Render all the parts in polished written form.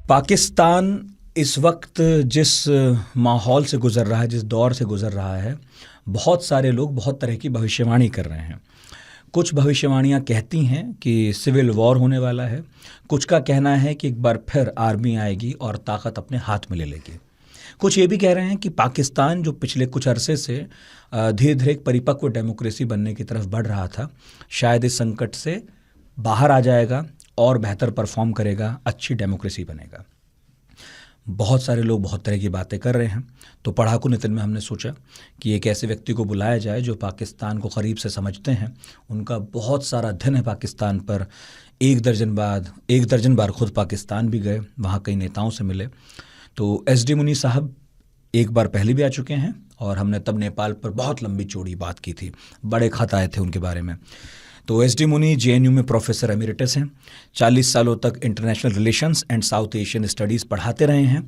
पाकिस्तान इस वक्त जिस माहौल से गुज़र रहा है, जिस दौर से गुज़र रहा है, बहुत सारे लोग बहुत तरह की भविष्यवाणी कर रहे हैं। कुछ भविष्यवाणियां कहती हैं कि सिविल वॉर होने वाला है, कुछ का कहना है कि एक बार फिर आर्मी आएगी और ताकत अपने हाथ में ले लेगी। कुछ ये भी कह रहे हैं कि पाकिस्तान जो पिछले कुछ अरसे से धीरे धीरे एक परिपक्व डेमोक्रेसी बनने की तरफ बढ़ रहा था, शायद इस संकट से बाहर आ जाएगा और बेहतर परफॉर्म करेगा, अच्छी डेमोक्रेसी बनेगा। बहुत सारे लोग बहुत तरह की बातें कर रहे हैं। तो पढ़ाकू नितिन में हमने सोचा कि एक ऐसे व्यक्ति को बुलाया जाए जो पाकिस्तान को करीब से समझते हैं, उनका बहुत सारा अध्ययन है पाकिस्तान पर। एक दर्जन बार खुद पाकिस्तान भी गए, वहाँ कई नेताओं से मिले। तो SD मुनी साहब एक बार पहले भी आ चुके हैं और हमने तब नेपाल पर बहुत लंबी चौड़ी बात की थी, बड़े खत आए थे उनके बारे में। तो SD मुनी JNU में प्रोफेसर एमिरेटस हैं, 40 सालों तक international relations and south Asian studies पढ़ाते रहे हैं।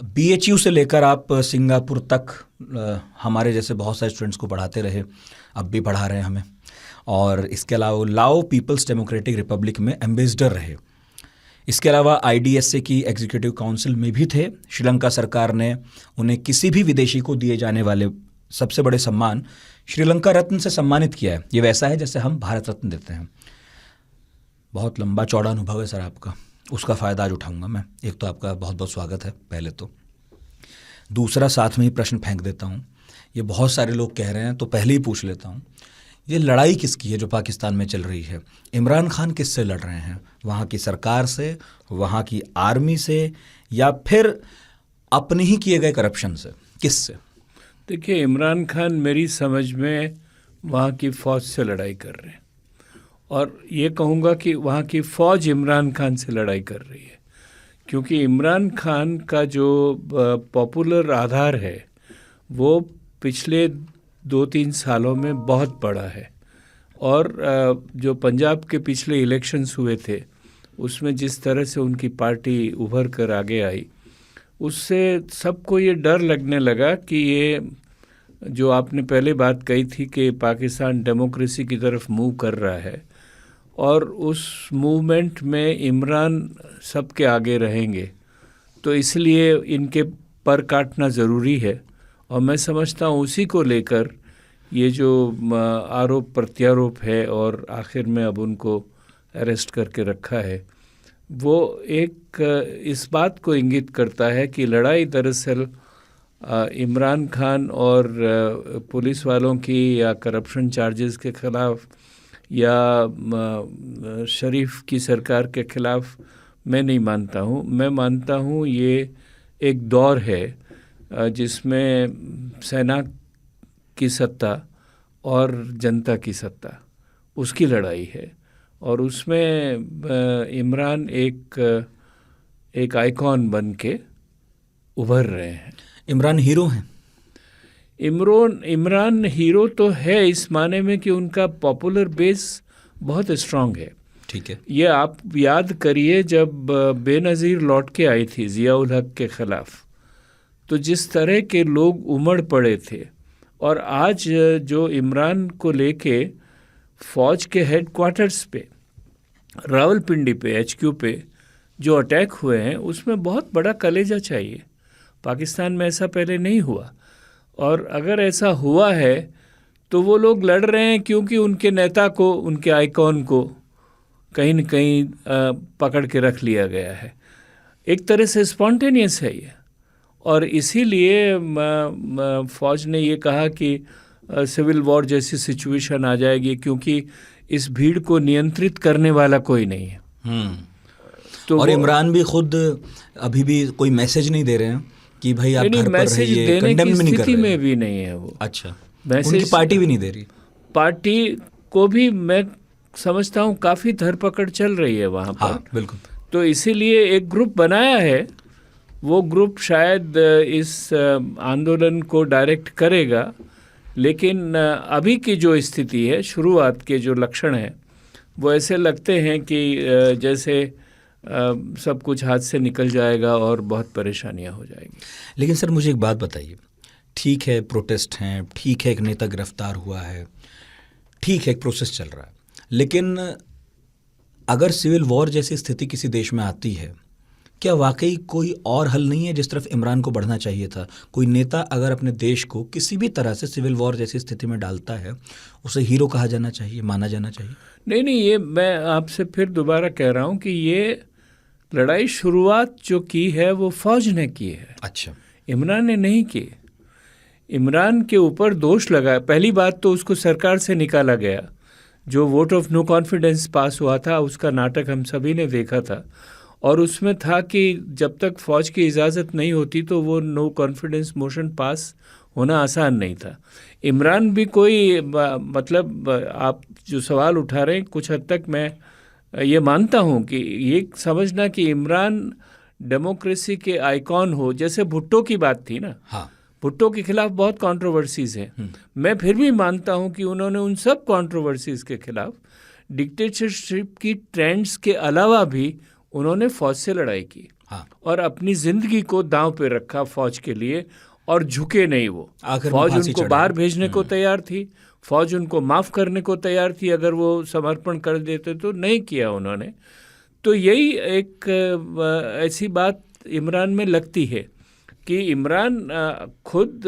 BHU से लेकर आप सिंगापुर तक हमारे जैसे बहुत सारे स्टूडेंट्स को पढ़ाते रहे, अब भी पढ़ा रहे हैं हमें। और इसके अलावा लाओ पीपल्स डेमोक्रेटिक रिपब्लिक में एम्बेसडर रहे। इसके अलावा IDSA की एग्जीक्यूटिव काउंसिल में भी थे। श्रीलंका सरकार ने उन्हें किसी भी विदेशी को दिए जाने वाले सबसे बड़े सम्मान श्रीलंका रत्न से सम्मानित किया है। ये वैसा है जैसे हम भारत रत्न देते हैं। बहुत लंबा चौड़ा अनुभव है सर आपका, उसका फ़ायदा आज उठाऊंगा मैं। एक तो आपका बहुत बहुत स्वागत है पहले तो। दूसरा, साथ में ही प्रश्न फेंक देता हूँ, ये बहुत सारे लोग कह रहे हैं तो पहले ही पूछ लेता हूँ, ये लड़ाई किसकी है जो पाकिस्तान में चल रही है? इमरान खान किससे लड़ रहे हैं? वहाँ की सरकार से, वहाँ की आर्मी से, या फिर अपने ही किए गए करप्शन से? किससे? देखिए, इमरान खान मेरी समझ में वहाँ की फ़ौज से लड़ाई कर रहे हैं, और ये कहूँगा कि वहाँ की फ़ौज इमरान खान से लड़ाई कर रही है, क्योंकि इमरान खान का जो पॉपुलर आधार है वो पिछले 2-3 सालों में बहुत बड़ा है। और जो पंजाब के पिछले इलेक्शंस हुए थे उसमें जिस तरह से उनकी पार्टी उभर कर आगे आई, उससे सबको ये डर लगने लगा कि ये जो आपने पहले बात कही थी कि पाकिस्तान डेमोक्रेसी की तरफ मूव कर रहा है, और उस मूवमेंट में इमरान सबके आगे रहेंगे, तो इसलिए इनके पर काटना ज़रूरी है। और मैं समझता हूँ उसी को लेकर ये जो आरोप प्रत्यारोप है और आखिर में अब उनको अरेस्ट करके रखा है, वो एक इस बात को इंगित करता है कि लड़ाई दरअसल इमरान खान और पुलिस वालों की या करप्शन चार्जेस के ख़िलाफ़ या शरीफ की सरकार के ख़िलाफ़ मैं नहीं मानता हूँ। मैं मानता हूँ ये एक दौर है जिसमें सेना की सत्ता और जनता की सत्ता, उसकी लड़ाई है, और उसमें इमरान एक आइकॉन बन के उभर रहे हैं। इमरान हीरो हैं? इमरान हीरो तो है इस माने में कि उनका पॉपुलर बेस बहुत स्ट्रांग है। ठीक है। ये आप याद करिए, जब बेनज़ीर लौट के आई थी ज़ियाउल हक के ख़िलाफ़, तो जिस तरह के लोग उमड़ पड़े थे, और आज जो इमरान को लेके फ़ौज के हेडक्वार्टर्स पे, रावलपिंडी पे, HQ पे जो अटैक हुए हैं, उसमें बहुत बड़ा कलेजा चाहिए। पाकिस्तान में ऐसा पहले नहीं हुआ, और अगर ऐसा हुआ है तो वो लोग लड़ रहे हैं क्योंकि उनके नेता को, उनके आइकॉन को कहीं न कहीं पकड़ के रख लिया गया है। एक तरह से स्पॉन्टेनियस है ये, और इसीलिए फ़ौज ने ये कहा कि सिविल वॉर जैसी सिचुएशन आ जाएगी, क्योंकि इस भीड़ को नियंत्रित करने वाला कोई नहीं है। तो और इमरान भी खुद अभी भी कोई मैसेज नहीं दे रहे हैं कि भाई आप घर पर रहिए, कंडेम नहीं कर रहे हैं। में भी नहीं है वो। अच्छा, उनकी पार्टी भी नहीं दे रही? पार्टी को भी मैं समझता हूँ काफ़ी धरपकड़ चल रही है वहाँ पर। हाँ, बिल्कुल। तो इसीलिए एक ग्रुप बनाया है, वो ग्रुप शायद इस आंदोलन को डायरेक्ट करेगा, लेकिन अभी की जो स्थिति है, शुरुआत के जो लक्षण हैं, वो ऐसे लगते हैं कि जैसे सब कुछ हाथ से निकल जाएगा और बहुत परेशानियां हो जाएगी। लेकिन सर मुझे एक बात बताइए, ठीक है प्रोटेस्ट हैं, ठीक है एक नेता गिरफ्तार हुआ है, ठीक है एक प्रोसेस चल रहा है, लेकिन अगर सिविल वॉर जैसी स्थिति किसी देश में आती है क्या वाकई कोई और हल नहीं है जिस तरफ इमरान को बढ़ना चाहिए था? कोई नेता अगर अपने देश को किसी भी तरह से सिविल वॉर जैसी स्थिति में डालता है, उसे हीरो कहा जाना चाहिए, माना जाना चाहिए? नहीं, ये मैं आपसे फिर दोबारा कह रहा हूँ कि ये लड़ाई शुरुआत जो की है वो फौज ने की है। अच्छा। इमरान ने नहीं की। इमरान के ऊपर दोष लगा। पहली बात तो उसको सरकार से निकाला गया। जो वोट ऑफ नो कॉन्फिडेंस पास हुआ था उसका नाटक हम सभी ने देखा था, और उसमें था कि जब तक फौज की इजाज़त नहीं होती तो वो नो कॉन्फिडेंस मोशन पास होना आसान नहीं था। इमरान भी कोई मतलब आप जो सवाल उठा रहे हैं कुछ हद तक मैं ये मानता हूँ कि ये समझना कि इमरान डेमोक्रेसी के आइकॉन हो, जैसे भुट्टो की बात थी ना। हाँ, भुट्टो के खिलाफ बहुत कंट्रोवर्सीज हैं। मैं फिर भी मानता हूं कि उन्होंने उन सब कंट्रोवर्सीज के खिलाफ डिक्टेटरशिप की ट्रेंड्स के अलावा भी उन्होंने फौज से लड़ाई की। हाँ। और अपनी जिंदगी को दांव पे रखा फौज के लिए, और झुके नहीं वो। फौज उनको बाहर भेजने को तैयार थी, फौज उनको माफ़ करने को तैयार थी अगर वो समर्पण कर देते, तो नहीं किया उन्होंने। तो यही एक ऐसी बात इमरान में लगती है कि इमरान खुद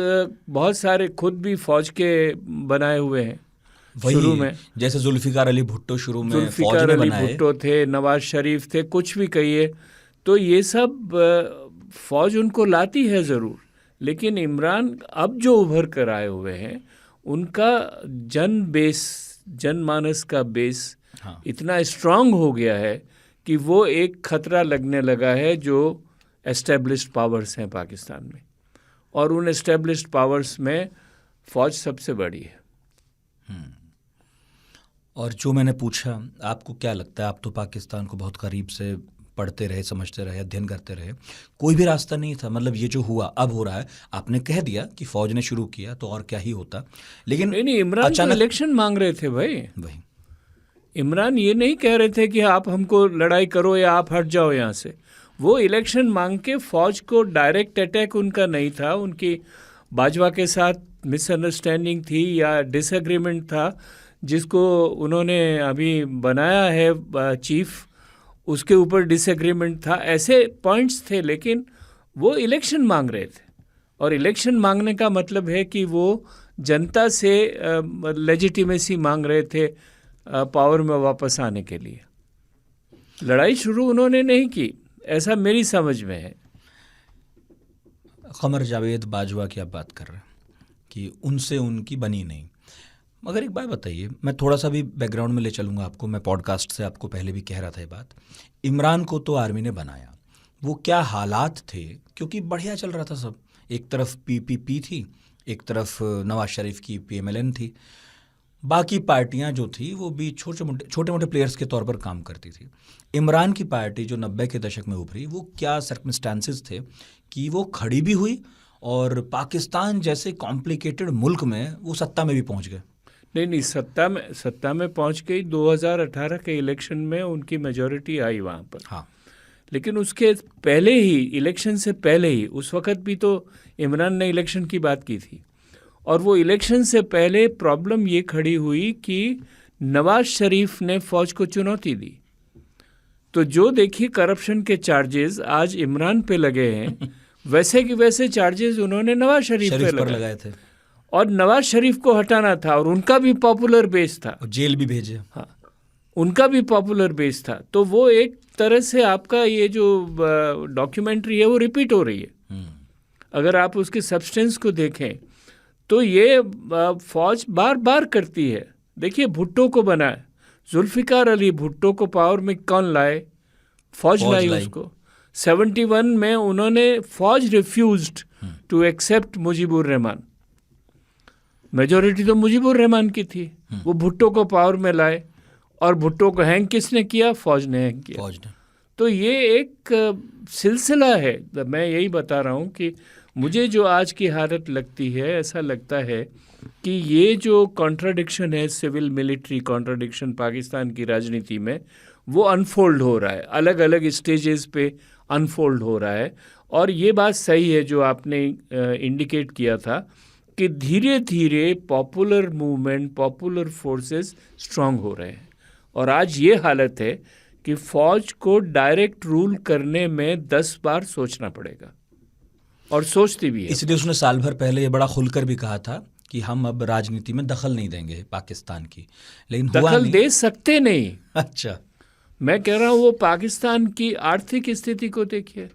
बहुत सारे खुद भी फौज के बनाए हुए हैं शुरू में। जैसे जुल्फिकार अली भुट्टो शुरू में जुल्फिकार अली भुट्टो थे, नवाज शरीफ थे, कुछ भी कहिए। तो ये सब फौज उनको लाती है ज़रूर, लेकिन इमरान अब जो उभर कर आए हुए हैं उनका जनमानस का बेस इतना स्ट्रांग हो गया है कि वो एक खतरा लगने लगा है जो एस्टेब्लिश्ड पावर्स हैं पाकिस्तान में, और उन एस्टेब्लिश्ड पावर्स में फौज सबसे बड़ी है। और जो मैंने पूछा, आपको क्या लगता है, आप तो पाकिस्तान को बहुत करीब से पढ़ते रहे, समझते रहे, अध्ययन करते रहे, कोई भी रास्ता नहीं था? मतलब ये जो हुआ अब हो रहा है, आपने कह दिया कि फौज ने शुरू किया तो और क्या ही होता, लेकिन नहीं, इमरान तो इलेक्शन मांग रहे थे भाई। वही इमरान ये नहीं कह रहे थे कि आप हमको लड़ाई करो या आप हट जाओ यहाँ से। वो इलेक्शन मांग के, फौज को डायरेक्ट अटैक उनका नहीं था, उनकी बाजवा के साथ मिसअंडरस्टैंडिंग थी या डिसएग्रीमेंट था, जिसको उन्होंने अभी बनाया है चीफ, उसके ऊपर डिसएग्रीमेंट था। ऐसे पॉइंट्स थे, लेकिन वो इलेक्शन मांग रहे थे, और इलेक्शन मांगने का मतलब है कि वो जनता से लेजिटिमेसी मांग रहे थे पावर में वापस आने के लिए। लड़ाई शुरू उन्होंने नहीं की, ऐसा मेरी समझ में है। कमर जावेद बाजवा की आप बात कर रहे हैं कि उनसे उनकी बनी नहीं, मगर एक बात बताइए, मैं थोड़ा सा भी बैकग्राउंड में ले चलूँगा आपको। मैं पॉडकास्ट से आपको पहले भी कह रहा था ये बात, इमरान को तो आर्मी ने बनाया, वो क्या हालात थे, क्योंकि बढ़िया चल रहा था सब। एक तरफ पीपीपी थी, एक तरफ नवाज शरीफ की पीएमएलएन थी, बाकी पार्टियां जो थी वो भी छोटे मोटे प्लेयर्स के तौर पर काम करती थी। इमरान की पार्टी जो 90 के दशक में उभरी, वो क्या सर्कमस्टांसेस थे कि वो खड़ी भी हुई और पाकिस्तान जैसे कॉम्प्लिकेटेड मुल्क में वो सत्ता में भी पहुंच गए? नहीं, सत्ता में पहुंच गई। 2018 के इलेक्शन में उनकी मेजॉरिटी आई वहाँ पर। हाँ, लेकिन उसके पहले ही, इलेक्शन से पहले ही, उस वक़्त भी तो इमरान ने इलेक्शन की बात की थी, और वो इलेक्शन से पहले प्रॉब्लम ये खड़ी हुई कि नवाज शरीफ ने फौज को चुनौती दी। तो जो देखिए करप्शन के चार्जेस आज इमरान पे लगे हैं वैसे के वैसे चार्जेस उन्होंने नवाज शरीफ पे लगाए थे, और नवाज शरीफ को हटाना था, और उनका भी पॉपुलर बेस था, जेल भी भेजे। हाँ, उनका भी पॉपुलर बेस था। तो वो एक तरह से आपका ये जो डॉक्यूमेंट्री है वो रिपीट हो रही है। अगर आप उसके सब्सटेंस को देखें तो ये फौज बार बार करती है। देखिए, भुट्टो को बनाए, जुल्फिकार अली भुट्टो को पावर में कौन लाए? फौज लाई उसको। 71 में उन्होंने, फौज refused to accept Mujibur Rahman, majority तो मुजीबुर रहमान की थी, वो भुट्टो को पावर में लाए, और भुट्टो को हैंग किसने किया? फौज ने हैंग किया। फौज ने। तो ये एक सिलसिला है। मैं यही बता रहा हूँ कि मुझे जो आज की हालत लगती है, ऐसा लगता है कि ये जो कॉन्ट्राडिक्शन है, सिविल मिलिट्री कॉन्ट्राडिक्शन पाकिस्तान की राजनीति में, वो अनफोल्ड हो रहा है, अलग अलग स्टेजेस पे अनफोल्ड हो रहा है। और ये बात सही है जो आपने इंडिकेट किया था कि धीरे धीरे popular movement, popular forces strong हो रहे हैं, और आज ये हालत है कि फौज को डायरेक्ट रूल करने में 10 बार सोचना पड़ेगा, और सोचती भी है। इसलिए उसने साल भर पहले ये बड़ा खुलकर भी कहा था कि हम अब राजनीति में दखल नहीं देंगे पाकिस्तान की, लेकिन हुआ दखल नहीं। दे सकते नहीं। अच्छा, मैं कह रहा हूँ वो पाकिस्तान की आर्थिक स्थिति को देखिए,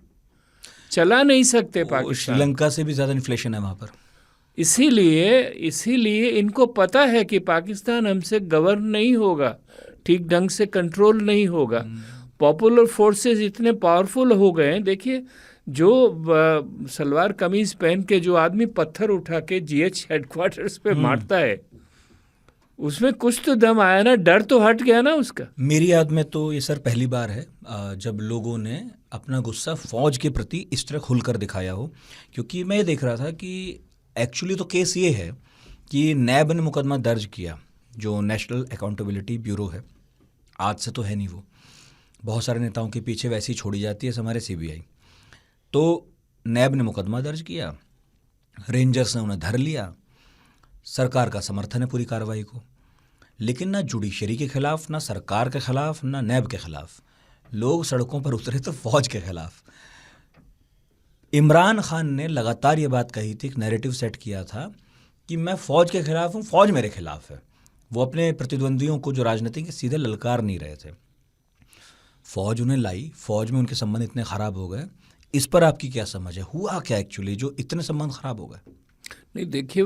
चला नहीं सकते पाकिस्तान। श्रीलंका से भी ज़्यादा इन्फ्लेशन है वहाँ पर। इसीलिए इनको पता है कि पाकिस्तान हमसे गवर्न नहीं होगा, ठीक ढंग से कंट्रोल नहीं होगा। पॉपुलर फोर्सेस इतने पावरफुल हो गए हैं। देखिए, जो सलवार कमीज पहन के जो आदमी पत्थर उठा के GH हेडक्वार्टर्स पे मारता है, उसमें कुछ तो दम आया ना, डर तो हट गया ना उसका। मेरी याद में तो ये सर पहली बार है जब लोगों ने अपना गुस्सा फौज के प्रति इस तरह खुलकर दिखाया हो। क्योंकि मैं ये देख रहा था कि एक्चुअली तो केस ये है कि नैब ने मुकदमा दर्ज किया, जो नेशनल अकाउंटेबिलिटी ब्यूरो है। आज से तो है नहीं वो, बहुत सारे नेताओं के पीछे वैसी छोड़ी जाती है हमारे CBI। तो नैब ने मुकदमा दर्ज किया, रेंजर्स ने उन्हें धर लिया, सरकार का समर्थन है पूरी कार्रवाई को, लेकिन ना जुडिशरी के खिलाफ, ना सरकार के खिलाफ, ना नैब के खिलाफ। लोग सड़कों पर उतरे तो फौज के खिलाफ। इमरान खान ने लगातार ये बात कही थी, एक नैरेटिव सेट किया था कि मैं फौज के खिलाफ हूँ, फौज मेरे खिलाफ है। वो अपने प्रतिद्वंदियों को जो राजनीति के सीधे ललकार नहीं रहे थे। फौज उन्हें लाई, फौज में उनके संबंध इतने ख़राब हो गए। इस पर आपकी क्या समझ है, हुआ क्या एक्चुअली जो इतने संबंध खराब हो गए? नहीं, देखिए,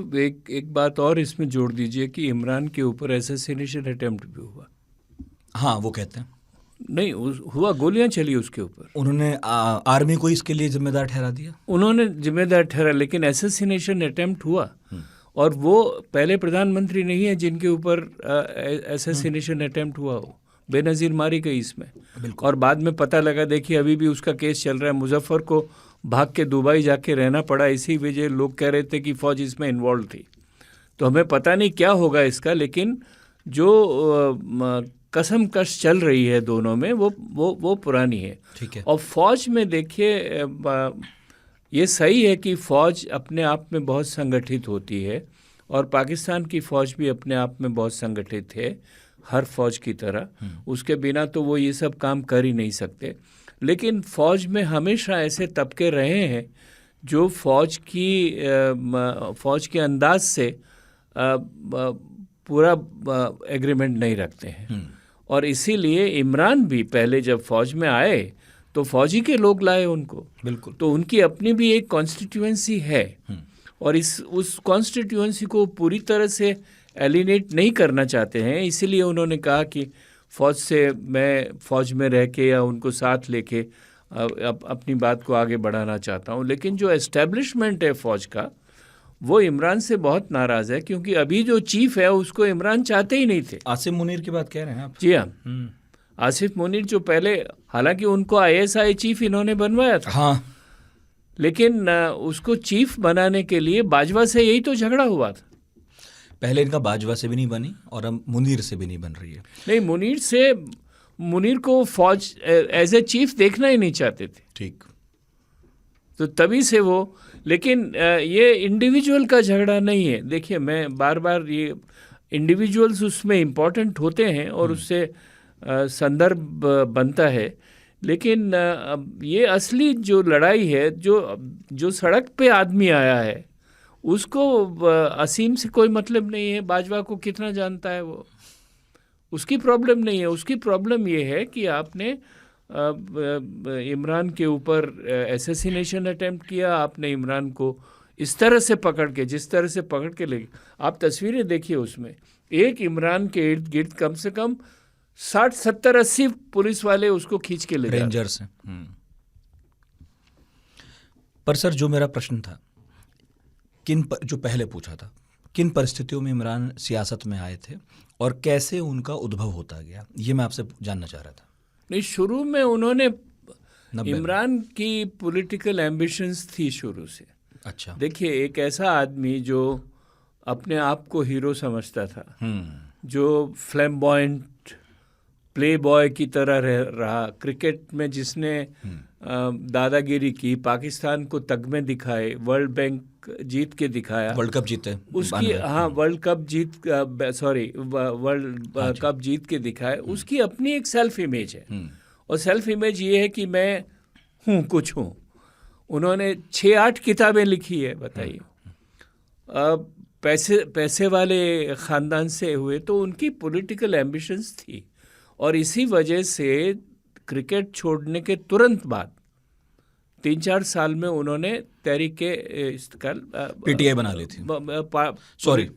एक बात और इसमें जोड़ दीजिए कि इमरान के ऊपर असैसिनेशन अटेम्प्ट भी हुआ। हाँ, वो कहते हैं नहीं हुआ, गोलियां चली उसके ऊपर। उन्होंने आर्मी को इसके लिए जिम्मेदार ठहरा दिया। उन्होंने जिम्मेदार ठहरा, लेकिन असैसिनेशन अटेम्प्ट हुआ। और वो पहले प्रधानमंत्री नहीं है जिनके ऊपर असैसिनेशन अटेम्प्ट हुआ हो। बेनज़ीर मारी गई इसमें, और बाद में पता लगा, देखिए अभी भी उसका केस चल रहा है। मुजफ्फर को भाग के दुबई जाके रहना पड़ा, इसी वजह लोग कह रहे थे कि फौज इसमें इन्वॉल्व थी। तो हमें पता नहीं क्या होगा इसका, लेकिन जो कसमकश चल रही है दोनों में, वो पुरानी है। ठीक है। और फौज में देखिए, ये सही है कि फौज अपने आप में बहुत संगठित होती है, और पाकिस्तान की फौज भी अपने आप में बहुत संगठित है, हर फौज की तरह। उसके बिना तो वो ये सब काम कर ही नहीं सकते। लेकिन फौज में हमेशा ऐसे तबके रहे हैं जो फौज के अंदाज से पूरा एग्रीमेंट नहीं रखते हैं। और इसीलिए इमरान भी पहले जब फौज में आए तो फौजी के लोग लाए उनको। बिल्कुल। तो उनकी अपनी भी एक कॉन्स्टिट्यूएंसी है, और उस कॉन्स्टिट्यूएंसी को पूरी तरह से एलिनेट नहीं करना चाहते हैं। इसीलिए उन्होंने कहा कि मैं फौज में रह के या उनको साथ लेके अपनी बात को आगे बढ़ाना चाहता हूँ। लेकिन जो एस्टेब्लिशमेंट है फौज का, वो इमरान से बहुत नाराज़ है, क्योंकि अभी जो चीफ है उसको इमरान चाहते ही नहीं थे। आसिफ मुनीर की बात कह रहे हैं आप? जी हाँ, आसिफ मुनीर जो पहले, हालांकि उनको ISI चीफ इन्होंने बनवाया था। हाँ, लेकिन उसको चीफ बनाने के लिए बाजवा से यही तो झगड़ा हुआ था। पहले इनका बाजवा से भी नहीं बनी और अब मुनीर से भी नहीं बन रही है। नहीं, मुनीर को फौज एज ए चीफ देखना ही नहीं चाहते थे। ठीक। तो तभी से वो, लेकिन ये इंडिविजुअल का झगड़ा नहीं है। देखिए, मैं बार बार, ये इंडिविजुअल्स उसमें इम्पॉर्टेंट होते हैं और उससे संदर्भ बनता है, लेकिन ये असली जो लड़ाई है, जो सड़क पे आदमी आया है, उसको असीम से कोई मतलब नहीं है। बाजवा को कितना जानता है वो, उसकी प्रॉब्लम नहीं है। उसकी प्रॉब्लम ये है कि आपने इमरान के ऊपर असैसिनेशन अटेम्प्ट किया, आपने इमरान को इस तरह से पकड़ के, जिस तरह से पकड़ के ले, आप तस्वीरें देखिए, उसमें एक इमरान के इर्द गिर्द कम से कम 60, 70, 80 पुलिस वाले उसको खींच के ले जा रहे हैं। रेंजर्स हैं। पर सर, जो मेरा प्रश्न था, जो पहले पूछा था, किन परिस्थितियों में इमरान सियासत में आए थे और कैसे उनका उद्भव होता गया, ये मैं आपसे जानना चाह रहा था। नहीं, शुरू में उन्होंने, इमरान की पॉलिटिकल एम्बिशंस थी शुरू से। अच्छा। देखिए, एक ऐसा आदमी जो अपने आप को हीरो समझता था, जो फ्लैम्बॉयंट प्ले बॉय की तरह रहा। क्रिकेट में जिसने दादागिरी की, पाकिस्तान को तगमे दिखाए, वर्ल्ड बैंक जीत के दिखाया, वर्ल्ड कप जीते उसकी, हाँ वर्ल्ड कप वर्ल्ड कप जीत के दिखाए, उसकी अपनी एक सेल्फ इमेज है। और सेल्फ इमेज ये है कि मैं हूँ, कुछ हूँ। उन्होंने 6-8 किताबें लिखी है, बताइए। पैसे वाले ख़ानदान से हुए, तो उनकी पॉलिटिकल एम्बिशंस थी। और इसी वजह से क्रिकेट छोड़ने के तुरंत बाद 3-4 साल में उन्होंने पीटीआई बना ली थी, सॉरी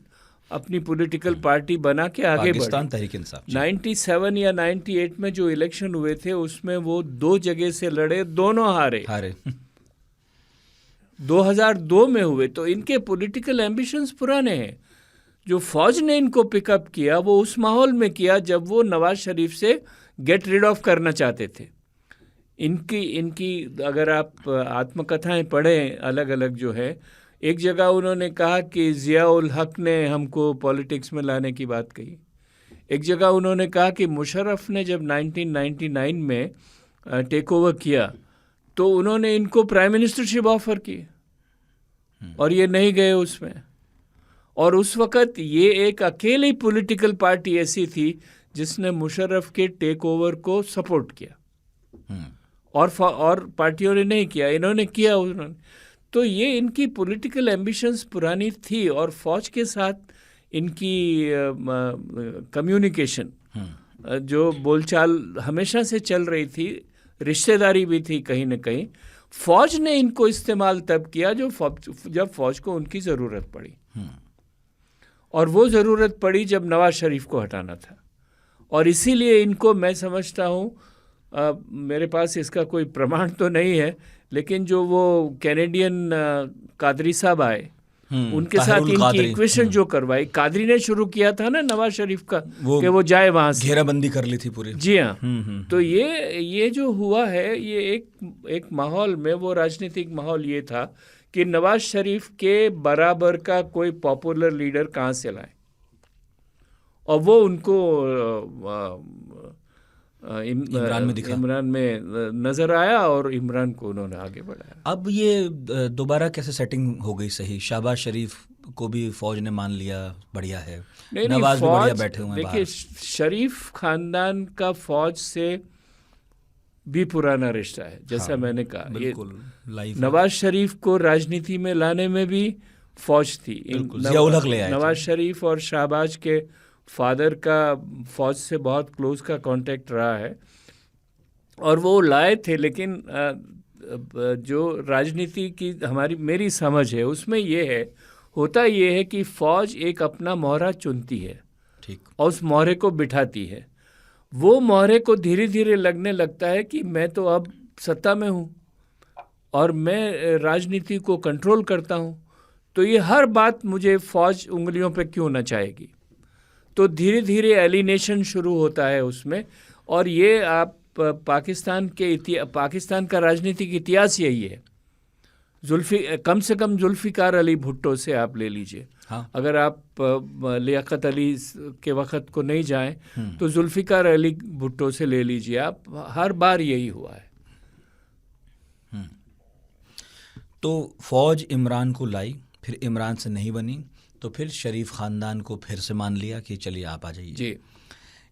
अपनी पॉलिटिकल पार्टी बना के आगे पाकिस्तान तहरीक इंसाफ। 97 या 98 में जो इलेक्शन हुए थे उसमें वो 2 जगह से लड़े, दोनों हारे 2002 में हुए। तो इनके पॉलिटिकल एम्बिशंस पुराने हैं। जो फौज ने इनको पिकअप किया वो उस माहौल में किया जब वो नवाज शरीफ से गेट रिड ऑफ करना चाहते थे। इनकी अगर आप आत्मकथाएं पढ़ें अलग अलग जो है, एक जगह उन्होंने कहा कि ज़ियाउल हक ने हमको पॉलिटिक्स में लाने की बात कही। एक जगह उन्होंने कहा कि मुशर्रफ ने जब 1999 में टेक ओवर किया तो उन्होंने इनको प्राइम मिनिस्टरशिप ऑफर की और ये नहीं गए उसमें। और उस वक़्त ये एक अकेली पॉलिटिकल पार्टी ऐसी थी जिसने मुशर्रफ के टेक ओवर को सपोर्ट किया और पार्टियों ने नहीं किया, इन्होंने किया उन्होंने। तो ये इनकी पॉलिटिकल एम्बिशंस पुरानी थी और फौज के साथ इनकी कम्युनिकेशन जो बोलचाल हमेशा से चल रही थी, रिश्तेदारी भी थी कहीं न कहीं। फौज ने इनको इस्तेमाल तब किया जब फौज को उनकी ज़रूरत पड़ी, और वो ज़रूरत पड़ी जब नवाज शरीफ को हटाना था। और इसीलिए इनको मैं समझता हूँ, मेरे पास इसका कोई प्रमाण तो नहीं है, लेकिन जो वो कैनेडियन कादरी साहब आए उनके साथ इनकी इक्वेशन जो करवाई, कादरी ने शुरू किया था ना नवाज शरीफ का कि वो जाए वहाँ से, घेराबंदी कर ली थी पूरी। जी हाँ। तो ये जो हुआ है, ये एक माहौल में, वो राजनीतिक माहौल ये था कि नवाज शरीफ के बराबर का कोई पॉपुलर लीडर कहाँ से लाए, और वो उनको इमरान में नज़र आया और इमरान को उन्होंने आगे बढ़ाया। अब ये दोबारा कैसे सेटिंग हो गई सही? शहबाज शरीफ को भी फौज ने मान लिया, बढ़िया है। नवाज भी बढ़िया बैठे हुए हैं। देखिए, शरीफ खानदान का फौज से भी पुराना रिश्ता है, जैसा मैंने कहा। बिल्कुल लाइफ नवाज शरीफ को राजनीति में लाने में भी फौज थी। ज़ियाउल हक ले आए नवाज शरीफ और शहबाज के फादर का फौज से बहुत क्लोज का कांटेक्ट रहा है और वो लाए थे। लेकिन जो राजनीति की मेरी समझ है उसमें होता ये है कि फौज एक अपना मोहरा चुनती है, ठीक, और उस मोहरे को बिठाती है। वो मोहरे को धीरे धीरे लगने लगता है कि मैं तो अब सत्ता में हूँ और मैं राजनीति को कंट्रोल करता हूँ, तो ये हर बात मुझे फौज उंगलियों पे क्यों ना चाहेगी। तो धीरे धीरे एलिनेशन शुरू होता है उसमें। और ये आप पाकिस्तान का राजनीतिक इतिहास यही है। कम से कम जुल्फ़िकार अली भुट्टो से आप ले लीजिए। हाँ। अगर आप लियाकत अली के वक़्त को नहीं जाएं तो जुल्फ़िकार अली भुट्टो से ले लीजिए आप, हर बार यही हुआ है। तो फौज इमरान को लाई, फिर इमरान से नहीं बनी, तो फिर शरीफ ख़ानदान को फिर से मान लिया कि चलिए आप आ जाइए जी।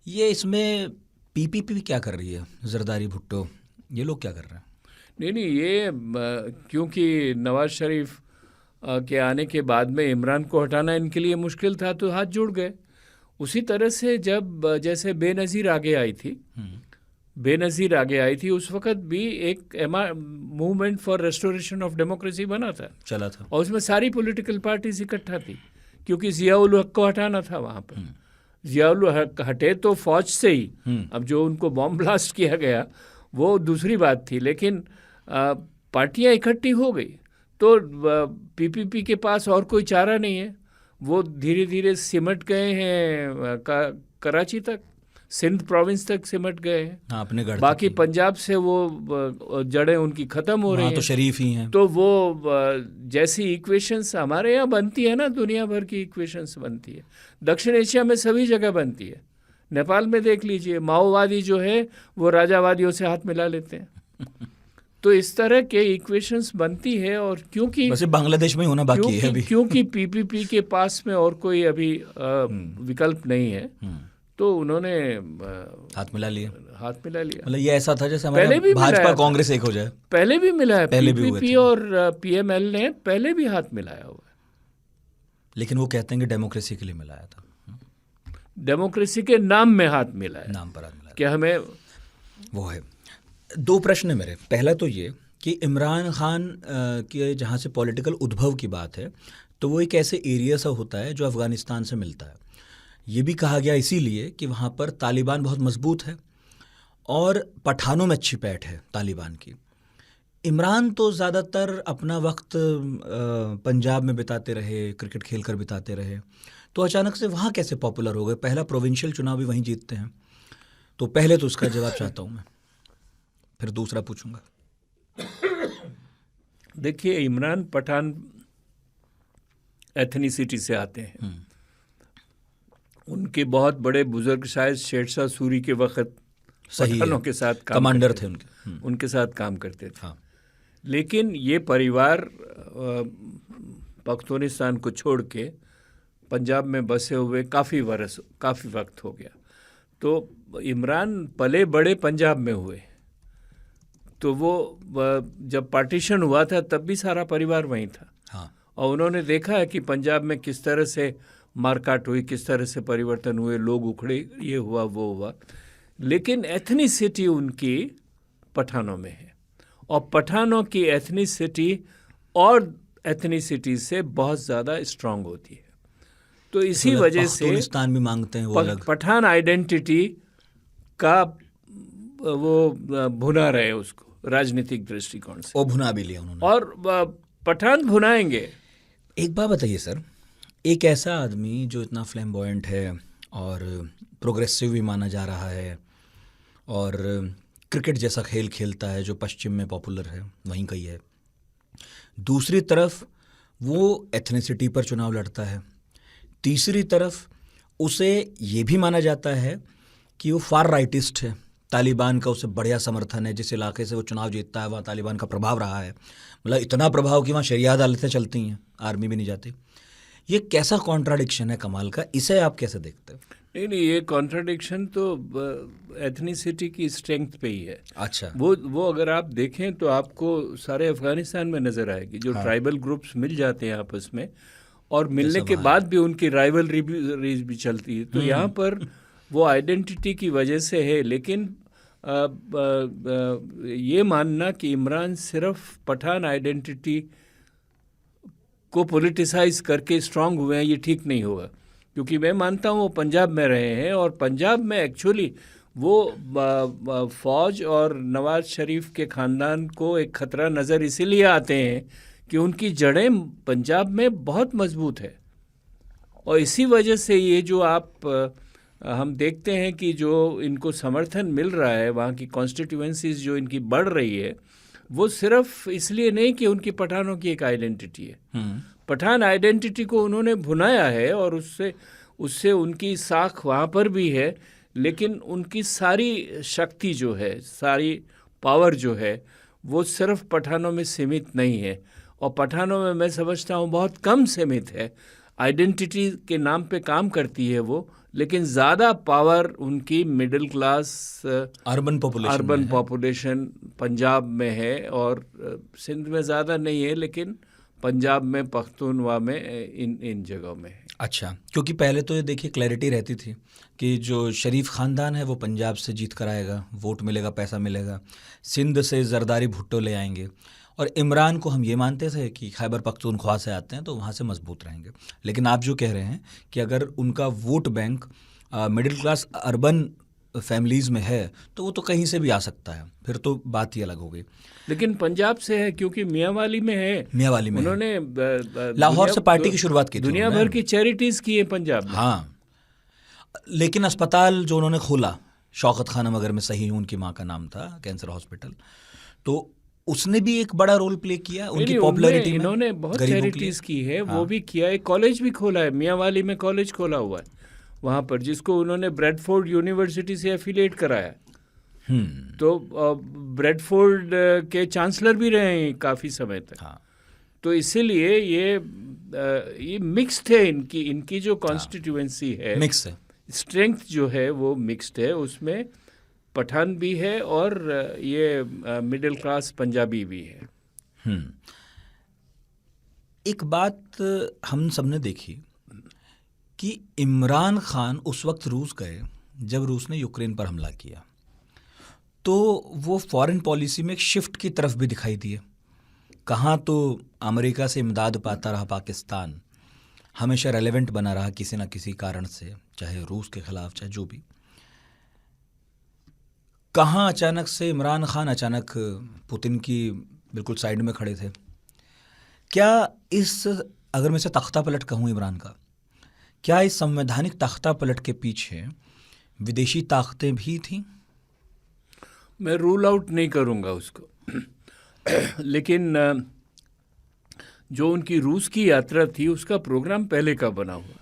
ये इसमें पीपीपी क्या कर रही है? जरदारी भुट्टो, ये लोग क्या कर रहे हैं? नहीं, ये क्योंकि नवाज शरीफ के आने के बाद में इमरान को हटाना इनके लिए मुश्किल था, तो हाथ जुड़ गए। उसी तरह से जैसे बेनज़ीर आगे आई थी, उस वक़्त भी एक movement for restoration of democracy बना था, चला था, और उसमें सारी पॉलिटिकल पार्टीज इकट्ठा थी, क्योंकि ज़ियाउल हक को हटाना था वहाँ पर। ज़ियाउल हक हटे तो फौज से ही, अब जो उनको बॉम्ब ब्लास्ट किया गया वो दूसरी बात थी, लेकिन पार्टियां इकट्ठी हो गई तो पीपीपी के पास और कोई चारा नहीं है। वो धीरे धीरे सिमट गए हैं कराची तक, सिंध प्रोविंस तक सिमट गए हैं। हाँ, अपने गढ़ बाकी पंजाब से वो जड़ें उनकी ख़त्म हो रही हैं। तो शरीफ ही हैं। तो वो जैसी इक्वेशंस हमारे यहाँ बनती है ना, दुनिया भर की इक्वेशंस बनती है, दक्षिण एशिया में सभी जगह बनती है, नेपाल में देख लीजिए, माओवादी जो है वो राजावादियों से हाथ मिला लेते हैं। तो इस तरह के इक्वेशंस बनती है, और क्योंकि वैसे बांग्लादेश में होना बाकी है अभी, क्योंकि पीपीपी के पास में और कोई अभी विकल्प नहीं है, तो उन्होंने हाथ मिला लिया। मतलब ये ऐसा था जैसे हमारे भाजपा कांग्रेस एक हो जाए। पहले भी मिला है, पहले भी पीपीपी और पीएमएल ने पहले भी हाथ मिलाया हुआ है, लेकिन वो कहते हैं कि डेमोक्रेसी के लिए मिलाया था। डेमोक्रेसी के नाम में हाथ मिलाया, नाम पर हाथ मिलाया, क्या हमें वो है। दो प्रश्न है मेरे। पहला तो ये कि इमरान खान के जहाँ से पॉलिटिकल उद्भव की बात है, तो वो एक ऐसे एरिया सा होता है जो अफ़गानिस्तान से मिलता है। ये भी कहा गया इसीलिए कि वहाँ पर तालिबान बहुत मजबूत है और पठानों में अच्छी पैठ है तालिबान की। इमरान तो ज़्यादातर अपना वक्त पंजाब में बिताते रहे, क्रिकेट खेल कर बिताते रहे, तो अचानक से वहाँ कैसे पॉपुलर हो गए? पहला प्रोविंशियल चुनाव भी वहीं जीतते हैं। तो पहले तो उसका जवाब चाहता हूँ मैं, फिर दूसरा पूछूंगा। देखिए, इमरान पठान एथनिसिटी से आते हैं। उनके बहुत बड़े बुजुर्ग शायद शेरशाह सूरी के वक्त पठानों के साथ कमांडर थे, उनके साथ काम करते थे। हाँ। लेकिन ये परिवार पख्तूनिस्तान को छोड़ के पंजाब में बसे हुए काफ़ी वक्त हो गया। तो इमरान पले बड़े पंजाब में हुए, तो वो जब पार्टीशन हुआ था तब भी सारा परिवार वहीं था। हाँ। और उन्होंने देखा है कि पंजाब में किस तरह से मारकाट हुई, किस तरह से परिवर्तन हुए, लोग उखड़े, ये हुआ वो हुआ। लेकिन एथनिसिटी उनकी पठानों में है, और पठानों की एथनिसिटी और एथनिसिटी से बहुत ज़्यादा स्ट्रांग होती है। तो इसी वजह से पख्तूनिस्तान भी मांगते हैं वो अलग। पठान आइडेंटिटी का वो भुना रहे उसको राजनीतिक दृष्टिकोण से, वो भुना भी लिया उन्होंने, और पठान भुनाएंगे। एक बात बताइए सर, एक ऐसा आदमी जो इतना फ्लैम्बॉयंट है और प्रोग्रेसिव भी माना जा रहा है और क्रिकेट जैसा खेल खेलता है जो पश्चिम में पॉपुलर है, वहीं का ही है, दूसरी तरफ वो एथनिसिटी पर चुनाव लड़ता है, तीसरी तरफ उसे ये भी माना जाता है कि वो फार राइटिस्ट है, तालिबान का उसे बढ़िया समर्थन है, जिस इलाके से वो चुनाव जीतता है वहाँ तालिबान का प्रभाव रहा है, मतलब इतना प्रभाव कि वहाँ शरिया अदालतें चलती हैं, आर्मी भी नहीं जाती। ये कैसा कॉन्ट्राडिक्शन है कमाल का, इसे आप कैसे देखते हैं? नहीं, ये कॉन्ट्राडिक्शन तो एथनिसिटी की स्ट्रेंथ पे ही है। अच्छा। वो अगर आप देखें तो आपको सारे अफगानिस्तान में नज़र आएगी, जो ट्राइबल ग्रुप्स मिल जाते हैं आपस में, और मिलने के बाद भी उनकी राइवलरी भी चलती है। तो यहाँ पर वो आइडेंटिटी की वजह से है। लेकिन ये मानना कि इमरान सिर्फ पठान आइडेंटिटी को पॉलिटिसाइज करके स्ट्रांग हुए हैं, ये ठीक नहीं होगा। क्योंकि मैं मानता हूँ वो पंजाब में रहे हैं, और पंजाब में एक्चुअली वो फ़ौज और नवाज शरीफ के ख़ानदान को एक ख़तरा नज़र इसीलिए आते हैं कि उनकी जड़ें पंजाब में बहुत मजबूत है। और इसी वजह से ये जो हम देखते हैं कि जो इनको समर्थन मिल रहा है, वहाँ की कॉन्स्टिट्यूएंसीज जो इनकी बढ़ रही है, वो सिर्फ इसलिए नहीं कि उनकी पठानों की एक आइडेंटिटी है। पठान आइडेंटिटी को उन्होंने भुनाया है, और उससे उनकी साख वहाँ पर भी है, लेकिन उनकी सारी शक्ति जो है, सारी पावर जो है, वो सिर्फ पठानों में सीमित नहीं है। और पठानों में मैं समझता हूँ बहुत कम सीमित है। आइडेंटिटी के नाम पे काम करती है वो, लेकिन ज़्यादा पावर उनकी middle class urban population Punjab में है, और सिंध में ज़्यादा नहीं है, लेकिन पंजाब में, पख्तूनवा में, इन जगहों में है। अच्छा, क्योंकि पहले तो ये देखिए क्लैरिटी रहती थी कि जो शरीफ ख़ानदान है वो पंजाब से जीत कर आएगा, वोट मिलेगा, पैसा मिलेगा, सिंध से जरदारी भुट्टो ले आएंगे, और इमरान को हम ये मानते थे कि खैबर पख्तूनख्वा से आते हैं तो वहाँ से मजबूत रहेंगे। लेकिन आप जो कह रहे हैं कि अगर उनका vote bank middle class urban families में है तो वो तो कहीं से भी आ सकता है, फिर तो बात ही अलग हो गई। लेकिन पंजाब से है, क्योंकि मियांवाली में है, मियांवाली में उन्होंने लाहौर से पार्टी की शुरुआत की थी, दुनिया भर की चैरिटीज़ की है पंजाब में। हाँ, लेकिन अस्पताल जो उन्होंने खोला, शौकत खानम अगर मैं सही हूँ उनकी माँ का नाम था, कैंसर हॉस्पिटल, तो उसने भी एक बड़ा रोल प्ले किया उनकी पॉपुलैरिटी में। इन्होंने बहुत चैरिटीज़ की है, वो भी किया है। कॉलेज भी खोला है, मियांवाली में कॉलेज खोला हुआ है, वहाँ पर, जिसको उन्होंने ब्रैडफोर्ड यूनिवर्सिटी से एफिलिएट कराया। तो ब्रैडफोर्ड के चांसलर भी रहे हैं काफ़ी समय तक। हाँ। तो इसीलिए ये मिक्स्ड है, इनकी जो कॉन्स्टिट्यूएंसी है, मिक्स है, स्ट्रेंथ जो है वो मिक्स्ड है। उसमें पठान भी है और ये मिडिल क्लास पंजाबी भी है। एक बात हम सबने देखी कि इमरान खान उस वक्त रूस गए जब रूस ने यूक्रेन पर हमला किया, तो वो फॉरेन पॉलिसी में एक शिफ्ट की तरफ भी दिखाई दिए। कहाँ तो अमेरिका से इमदाद पाता रहा पाकिस्तान, हमेशा रेलेवेंट बना रहा किसी ना किसी कारण से, चाहे रूस के खिलाफ चाहे जो भी। कहाँ अचानक से इमरान खान अचानक पुतिन की बिल्कुल साइड में खड़े थे। क्या इस, अगर मैं इसे तख्ता पलट कहूँ इमरान का, क्या इस संवैधानिक तख्ता पलट के पीछे विदेशी ताकतें भी थीं? मैं रूल आउट नहीं करूँगा उसको लेकिन जो उनकी रूस की यात्रा थी उसका प्रोग्राम पहले का बना हुआ।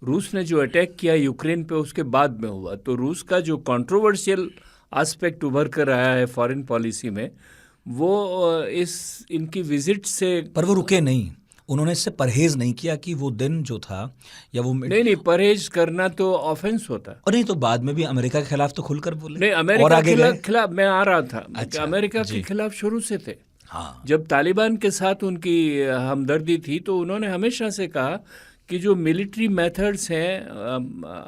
रूस ने जो अटैक किया यूक्रेन पे उसके बाद में हुआ, तो रूस का जो कंट्रोवर्शियल एस्पेक्ट उभर कर आया है फॉरेन पॉलिसी में, वो इनकी विजिट से। पर वो रुके नहीं, उन्होंने इससे परहेज नहीं किया कि वो दिन जो था या वो नहीं, परहेज करना तो ऑफेंस होता है। और नहीं तो बाद में भी अमेरिका के खिलाफ तो खुलकर बोले। नहीं, अमेरिका के खिलाफ मैं आ रहा था। अच्छा, अमेरिका के खिलाफ शुरू से थे। हाँ। जब तालिबान के साथ उनकी हमदर्दी थी तो उन्होंने हमेशा से कहा कि जो मिलिट्री मेथड्स हैं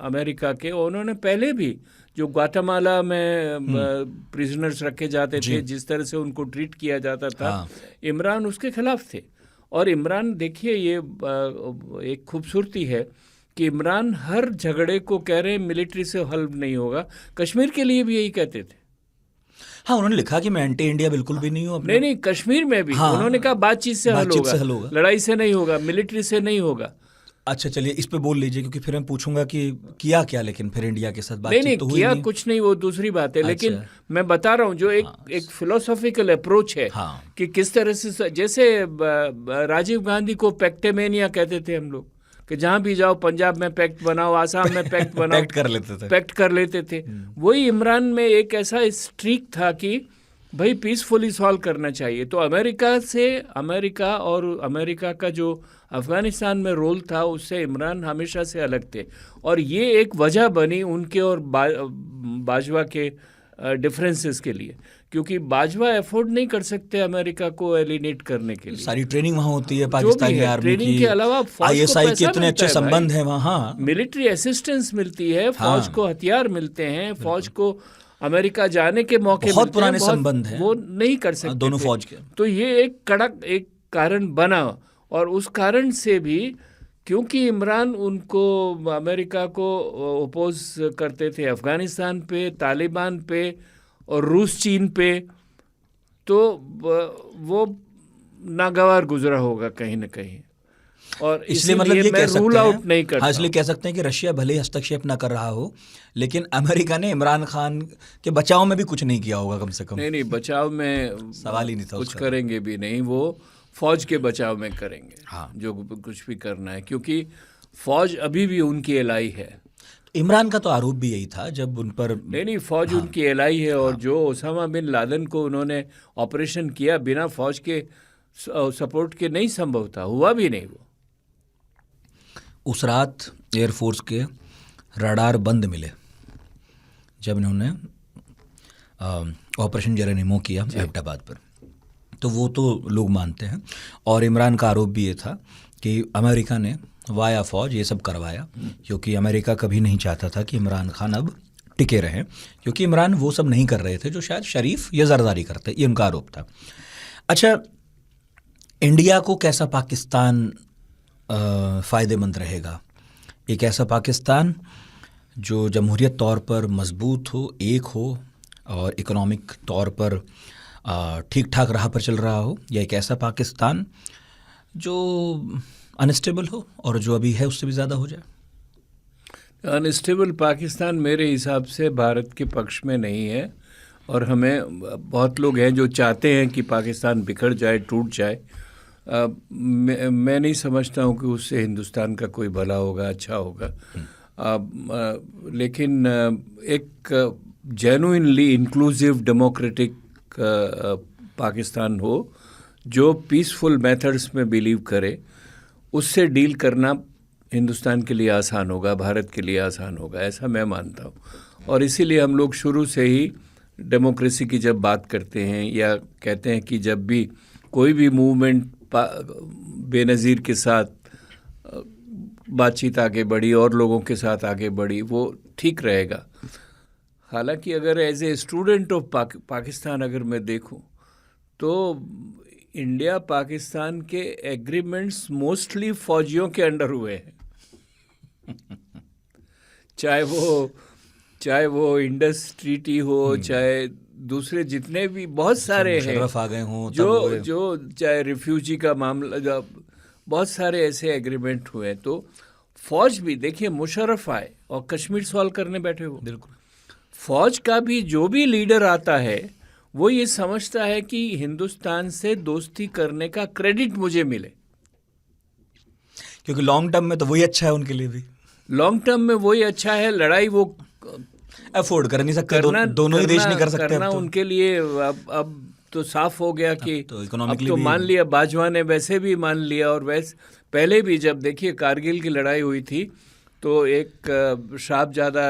अमेरिका के, उन्होंने पहले भी जो ग्वाटेमाला में प्रिजनर्स रखे जाते थे, जिस तरह से उनको ट्रीट किया जाता था, इमरान उसके खिलाफ थे। और इमरान, देखिए ये एक खूबसूरती है कि इमरान हर झगड़े को कह रहे हैं मिलिट्री से हल नहीं होगा। कश्मीर के लिए भी यही कहते थे। हाँ, उन्होंने लिखा कि मैं एंटी इंडिया बिल्कुल भी नहीं हूँ। नहीं, कश्मीर में भी उन्होंने कहा बातचीत से हल होगा, लड़ाई से नहीं होगा, मिलिट्री से नहीं होगा। अच्छा, चलिए इस पे बोल लीजिए, क्योंकि फिर मैं पूछूंगा कि किया क्या लेकिन फिर इंडिया के साथ बातचीत नहीं, तो हुई किया नहीं। कुछ नहीं, वो दूसरी बात है। अच्छा। लेकिन मैं बता रहा हूँ जो एक फिलोसॉफिकल अप्रोच है कि किस तरह से, जैसे राजीव गांधी को पैक्टेमेनिया कहते थे हम लोग, कि जहाँ भी जाओ पंजाब में पैक्ट बनाओ, आसाम में पैक्ट बनाओ, पैक्ट कर लेते थे। वही इमरान में एक ऐसा स्ट्रीक था कि भाई पीसफुली सॉल्व करना चाहिए। तो अमेरिका और अमेरिका का जो अफगानिस्तान में रोल था उससे इमरान हमेशा से अलग थे। और ये एक वजह बनी उनके और बाजवा के डिफरेंसेस के लिए, क्योंकि बाजवा अफोर्ड नहीं कर सकते अमेरिका को एलिनेट करने के लिए। सारी ट्रेनिंग वहाँ होती है पाकिस्तानी आर्मी की, ट्रेनिंग के अलावा ISI के इतने अच्छे संबंध हैं वहाँ, मिलिट्री असिस्टेंस मिलती है, फौज को हथियार मिलते हैं, फौज को अमेरिका जाने के मौके बहुत पुराने संबंध हैं, वो नहीं कर सकते दोनों फौज के। तो ये एक कारण बना। और उस कारण से भी, क्योंकि इमरान उनको, अमेरिका को ओपोज करते थे अफगानिस्तान पे, तालिबान पे और रूस चीन पे, तो वो नागवार गुजरा होगा कहीं ना कहीं। और इसलिए मतलब ये कह सकते रूल आउट नहीं करता। हाँ, इसलिए कह सकते हैं कि रशिया भले ही हस्तक्षेप ना कर रहा हो, लेकिन अमेरिका ने इमरान खान के बचाव में भी कुछ नहीं किया होगा कम से कम। नहीं, बचाव में सवाल ही नहीं था, कुछ करेंगे भी नहीं, वो फौज के बचाव में करेंगे। हाँ, जो कुछ भी करना है, क्योंकि फौज अभी भी उनकी एलाई है। इमरान का तो आरोप भी यही था जब उन पर। नहीं, फौज उनकी एलाई है। और जो ओसामा बिन लादेन को उन्होंने ऑपरेशन किया, बिना फौज के सपोर्ट के नहीं संभव था, हुआ भी नहीं। वो उस रात एयरफोर्स के रडार बंद मिले जब इन्होंने ऑपरेशन जेरेनिमो किया एबटाबाद पर, तो वो तो लोग मानते हैं। और इमरान का आरोप भी ये था कि अमेरिका ने वाया फौज ये सब करवाया, क्योंकि अमेरिका कभी नहीं चाहता था कि इमरान खान अब टिके रहें, क्योंकि इमरान वो सब नहीं कर रहे थे जो शायद शरीफ या जरदारी करते, ये उनका आरोप था। अच्छा, इंडिया को कैसा पाकिस्तान फ़ायदेमंद रहेगा? एक ऐसा पाकिस्तान जो जमहूरियत तौर पर मजबूत हो, एक हो, और इकोनॉमिक तौर पर ठीक ठाक राह पर चल रहा हो, या एक ऐसा पाकिस्तान जो अनस्टेबल हो और जो अभी है उससे भी ज़्यादा हो जाए? अनस्टेबल पाकिस्तान मेरे हिसाब से भारत के पक्ष में नहीं है। और हमें, बहुत लोग हैं जो चाहते हैं कि पाकिस्तान बिखर जाए, टूट जाए। मैं नहीं समझता हूँ कि उससे हिंदुस्तान का कोई भला होगा, अच्छा होगा। लेकिन एक जेन्युइनली इंक्लूसिव डेमोक्रेटिक पाकिस्तान हो जो पीसफुल मेथड्स में बिलीव करे, उससे डील करना हिंदुस्तान के लिए आसान होगा, भारत के लिए आसान होगा, ऐसा मैं मानता हूँ। और इसीलिए हम लोग शुरू से ही डेमोक्रेसी की जब बात करते हैं या कहते हैं कि जब भी कोई भी मूवमेंट बेनज़ीर के साथ बातचीत आगे बढ़ी और लोगों के साथ आगे बढ़ी, वो ठीक रहेगा। हालांकि अगर as a student of Pakistan अगर मैं देखूं तो इंडिया पाकिस्तान के एग्रीमेंट्स मोस्टली फौजियों के अंडर हुए हैं। चाहे वो इंडस ट्रीटी हो, चाहे दूसरे जितने भी बहुत सारे हैं मुशर्रफ आ गए हों, जो चाहे रिफ्यूजी का मामला, बहुत सारे ऐसे एग्रीमेंट हुए। तो फौज भी देखिए, मुशर्रफ आए और कश्मीर सॉल्व करने बैठे हो। बिल्कुल। फौज का भी जो भी लीडर आता है वो ये समझता है कि हिंदुस्तान से दोस्ती करने का क्रेडिट मुझे मिले, क्योंकि लॉन्ग टर्म में तो वही अच्छा है उनके लिए भी। लॉन्ग टर्म में वही अच्छा है। लड़ाई वो अफोर्ड कर नहीं सकते, दोनों ही देश नहीं कर सकते करना तो उनके लिए अब तो साफ हो गया कि अब तो मान लिया, बाजवा ने वैसे भी मान लिया। और वैसे पहले भी जब देखिए कारगिल की लड़ाई हुई थी तो एक साहबजादा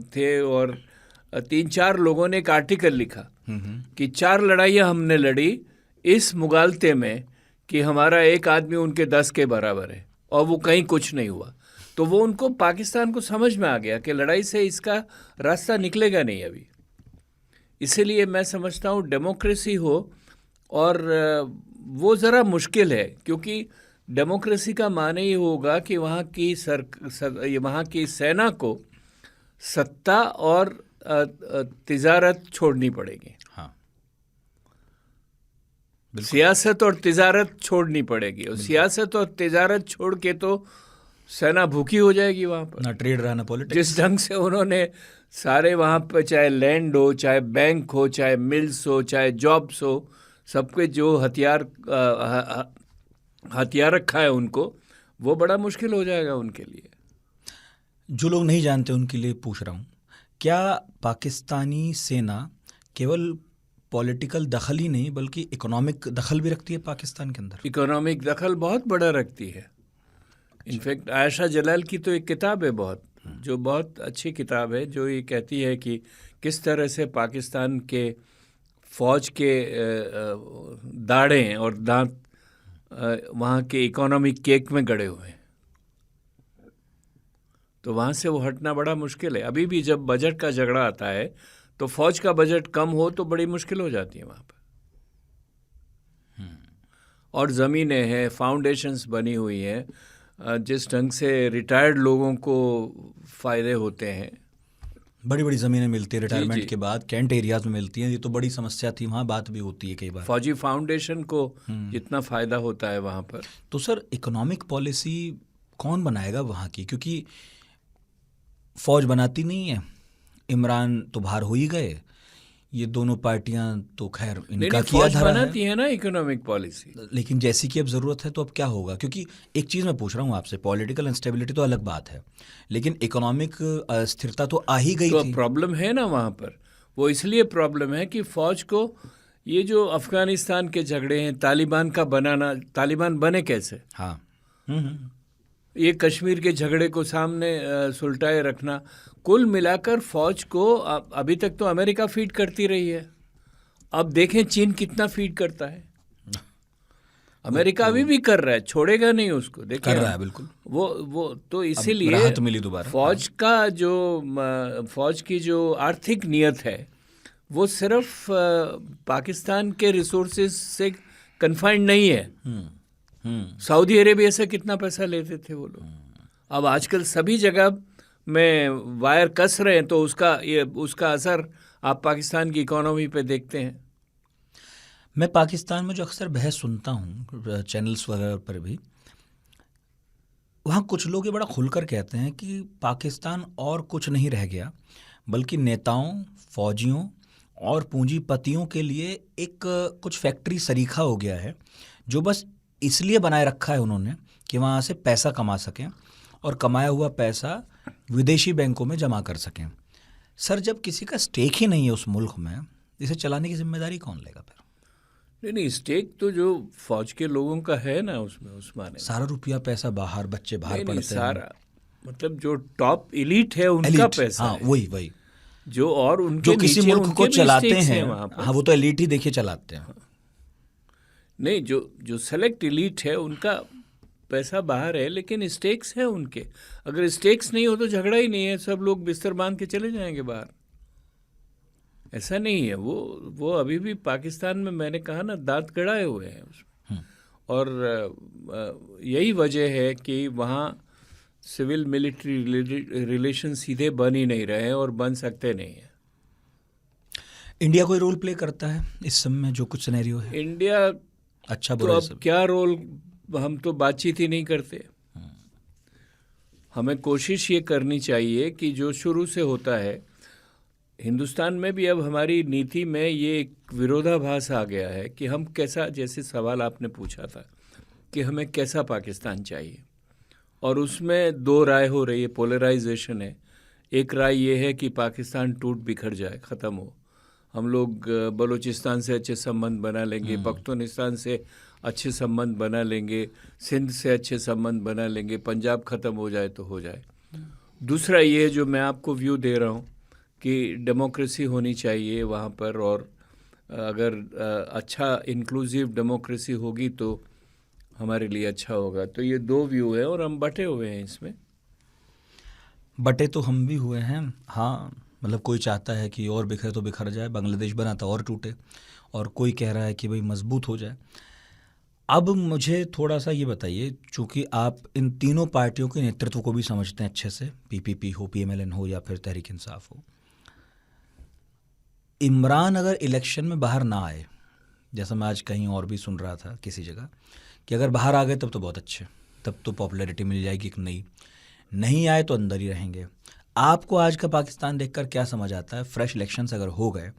थे और 3-4 लोगों ने एक आर्टिकल लिखा कि 4 लड़ाइयाँ हमने लड़ी इस मुगालते में कि हमारा एक आदमी उनके 10 के बराबर है, और वो कहीं कुछ नहीं हुआ। तो वो उनको, पाकिस्तान को समझ में आ गया कि लड़ाई से इसका रास्ता निकलेगा नहीं अभी। इसीलिए मैं समझता हूँ डेमोक्रेसी हो, और वो ज़रा मुश्किल है, क्योंकि डेमोक्रेसी का माने ये होगा कि वहाँ की सेना को सत्ता और तिजारत छोड़नी पड़ेगी। हाँ, सियासत और तिजारत छोड़नी पड़ेगी, और सियासत और तिजारत छोड़ के तो सेना भूखी हो जाएगी वहाँ पर। ना ट्रेड रहा ना पॉलिटिक्स। जिस ढंग से उन्होंने सारे वहाँ पर, चाहे लैंड हो, चाहे बैंक हो, चाहे मिल्स हो, चाहे जॉब्स हो, सबके जो हथियार रखा है उनको, वो बड़ा मुश्किल हो जाएगा उनके लिए। जो लोग नहीं जानते उनके लिए पूछ रहा हूँ, क्या पाकिस्तानी सेना केवल पॉलिटिकल दखल ही नहीं बल्कि इकोनॉमिक दखल भी रखती है पाकिस्तान के अंदर? इकोनॉमिक दखल बहुत बड़ा रखती है। इनफैक्ट आयशा जलाल की तो एक किताब है जो बहुत अच्छी किताब है, जो ये कहती है कि किस तरह से पाकिस्तान के फ़ौज के दाढ़ें और दांत वहाँ के इकोनॉमिक केक में गड़े हुए हैं। तो वहाँ से वो हटना बड़ा मुश्किल है। अभी भी जब बजट का झगड़ा आता है तो फ़ौज का बजट कम हो तो बड़ी मुश्किल हो जाती है वहाँ पर। और ज़मीनें हैं, फाउंडेशंस बनी हुई हैं, जिस ढंग से रिटायर्ड लोगों को फ़ायदे होते हैं। बड़ी बड़ी ज़मीनें मिलती है रिटायरमेंट के बाद, कैंट एरियाज में मिलती हैं। ये तो बड़ी समस्या थी, वहाँ बात भी होती है कई बार। फौजी फाउंडेशन को जितना फ़ायदा होता है वहाँ पर। तो सर, इकोनॉमिक पॉलिसी कौन बनाएगा वहाँ की? क्योंकि फ़ौज बनाती नहीं है, इमरान तो बाहर हो ही गए, ये दोनों पार्टियां तो खैर इनका किया धरा बनाती है ना इकोनॉमिक पॉलिसी। लेकिन जैसी कि अब ज़रूरत है तो अब क्या होगा? क्योंकि एक चीज़ मैं पूछ रहा हूँ आपसे, पॉलिटिकल इंस्टेबिलिटी तो अलग बात है, लेकिन इकोनॉमिक अस्थिरता तो आ ही गई थी। प्रॉब्लम है ना वहाँ पर। वो इसलिए प्रॉब्लम है कि फ़ौज को, ये जो अफ़गानिस्तान के झगड़े हैं, तालिबान का बनाना, तालिबान बने कैसे? हाँ, ये कश्मीर के झगड़े को सामने सुलटाए रखना, कुल मिलाकर फ़ौज को अभी तक तो अमेरिका फीड करती रही है। अब देखें चीन कितना फीड करता है। अमेरिका अभी भी कर रहा है, छोड़ेगा नहीं उसको, देखिए कर रहा है बिल्कुल। वो तो इसीलिए राहत मिली दोबारा। फ़ौज की जो आर्थिक नियत है वो सिर्फ पाकिस्तान के रिसोर्सेज से कन्फाइंड नहीं है। सऊदी अरेबिया से कितना पैसा लेते थे वो लोग, अब आजकल सभी जगह में वायर कस रहे हैं, तो उसका असर आप पाकिस्तान की इकोनॉमी पे देखते हैं। मैं पाकिस्तान में जो अक्सर बहस सुनता हूँ चैनल्स वगैरह पर भी, वहाँ कुछ लोग ये बड़ा खुलकर कहते हैं कि पाकिस्तान और कुछ नहीं रह गया, बल्कि नेताओं, फौजियों और पूंजीपतियों के लिए एक कुछ फैक्ट्री सरीखा हो गया है, जो बस इसलिए बनाए रखा है उन्होंने कि वहाँ से पैसा कमा सकें, और कमाया हुआ पैसा विदेशी बैंकों में जमा कर सकें। सर, जब किसी का स्टेक ही नहीं है उस मुल्क में, इसे चलाने की जिम्मेदारी कौन लेगा फिर? नहीं, स्टेक तो जो फौज के लोगों का है ना, उसमें उस्माने सारा रुपया पैसा बाहर, बच्चे बाहर पढ़ते हैं। सारा मतलब जो टॉप एलिट है उनका एलिट, पैसा हाँ, है। वही जो और उनके जो किसी नीचे मुल्क उनके को भी चलाते stakes हैं वहाँ पर। हाँ, वो तो एलिट ही देखिए चलाते हैं। नहीं, जो सेलेक्ट एलिट है उनका पैसा बाहर है, लेकिन स्टेक्स है उनके। अगर स्टेक्स नहीं हो तो झगड़ा ही नहीं है, सब लोग बिस्तर बांध के चले जाएंगे बाहर। ऐसा नहीं है। वो अभी भी पाकिस्तान में, मैंने कहा ना, दांत गड़ाए हुए हैं उसमें। और यही वजह है कि वहाँ सिविल मिलिट्री रिलेशन सीधे बन ही नहीं रहे हैं और बन सकते नहीं हैं। इंडिया कोई रोल प्ले करता है इस समय में, जो कुछ सिनेरियो है? इंडिया अच्छा तो बुरा अब क्या रोल, हम तो बातचीत ही नहीं करते। हमें कोशिश ये करनी चाहिए कि जो शुरू से होता है, हिंदुस्तान में भी अब हमारी नीति में ये एक विरोधाभास आ गया है कि हम कैसा, जैसे सवाल आपने पूछा था कि हमें कैसा पाकिस्तान चाहिए, और उसमें दो राय हो रही है, पोलराइजेशन है। एक राय ये है कि पाकिस्तान टूट बिखर जाए, ख़त्म हो, हम लोग बलूचिस्तान से अच्छे संबंध बना लेंगे, पख्तूनिस्तान से अच्छे संबंध बना लेंगे, सिंध से अच्छे संबंध बना लेंगे, पंजाब ख़त्म हो जाए तो हो जाए। दूसरा ये है, जो मैं आपको व्यू दे रहा हूँ, कि डेमोक्रेसी होनी चाहिए वहाँ पर, और अगर अच्छा इंक्लूसिव डेमोक्रेसी होगी तो हमारे लिए अच्छा होगा। तो ये दो व्यू है और हम बटे हुए हैं इसमें। बटे तो हम भी हुए हैं, हाँ। मतलब कोई चाहता है कि और बिखरे तो बिखर जाए, बांग्लादेश बना तो और टूटे, और कोई कह रहा है कि भाई मजबूत हो जाए। अब मुझे थोड़ा सा ये बताइए, चूँकि आप इन तीनों पार्टियों के नेतृत्व को भी समझते हैं अच्छे से, पीपीपी हो, पीएमएलएन हो, या फिर तहरीक इंसाफ हो, इमरान अगर इलेक्शन में बाहर ना आए, जैसा मैं आज कहीं और भी सुन रहा था किसी जगह, कि अगर बाहर आ गए तब तो बहुत अच्छे, तब तो पॉपुलैरिटी मिल जाएगी कि नहीं आए तो अंदर ही रहेंगे। आपको आज का पाकिस्तान देखकर क्या समझ आता है? फ्रेश इलेक्शंस अगर हो गए,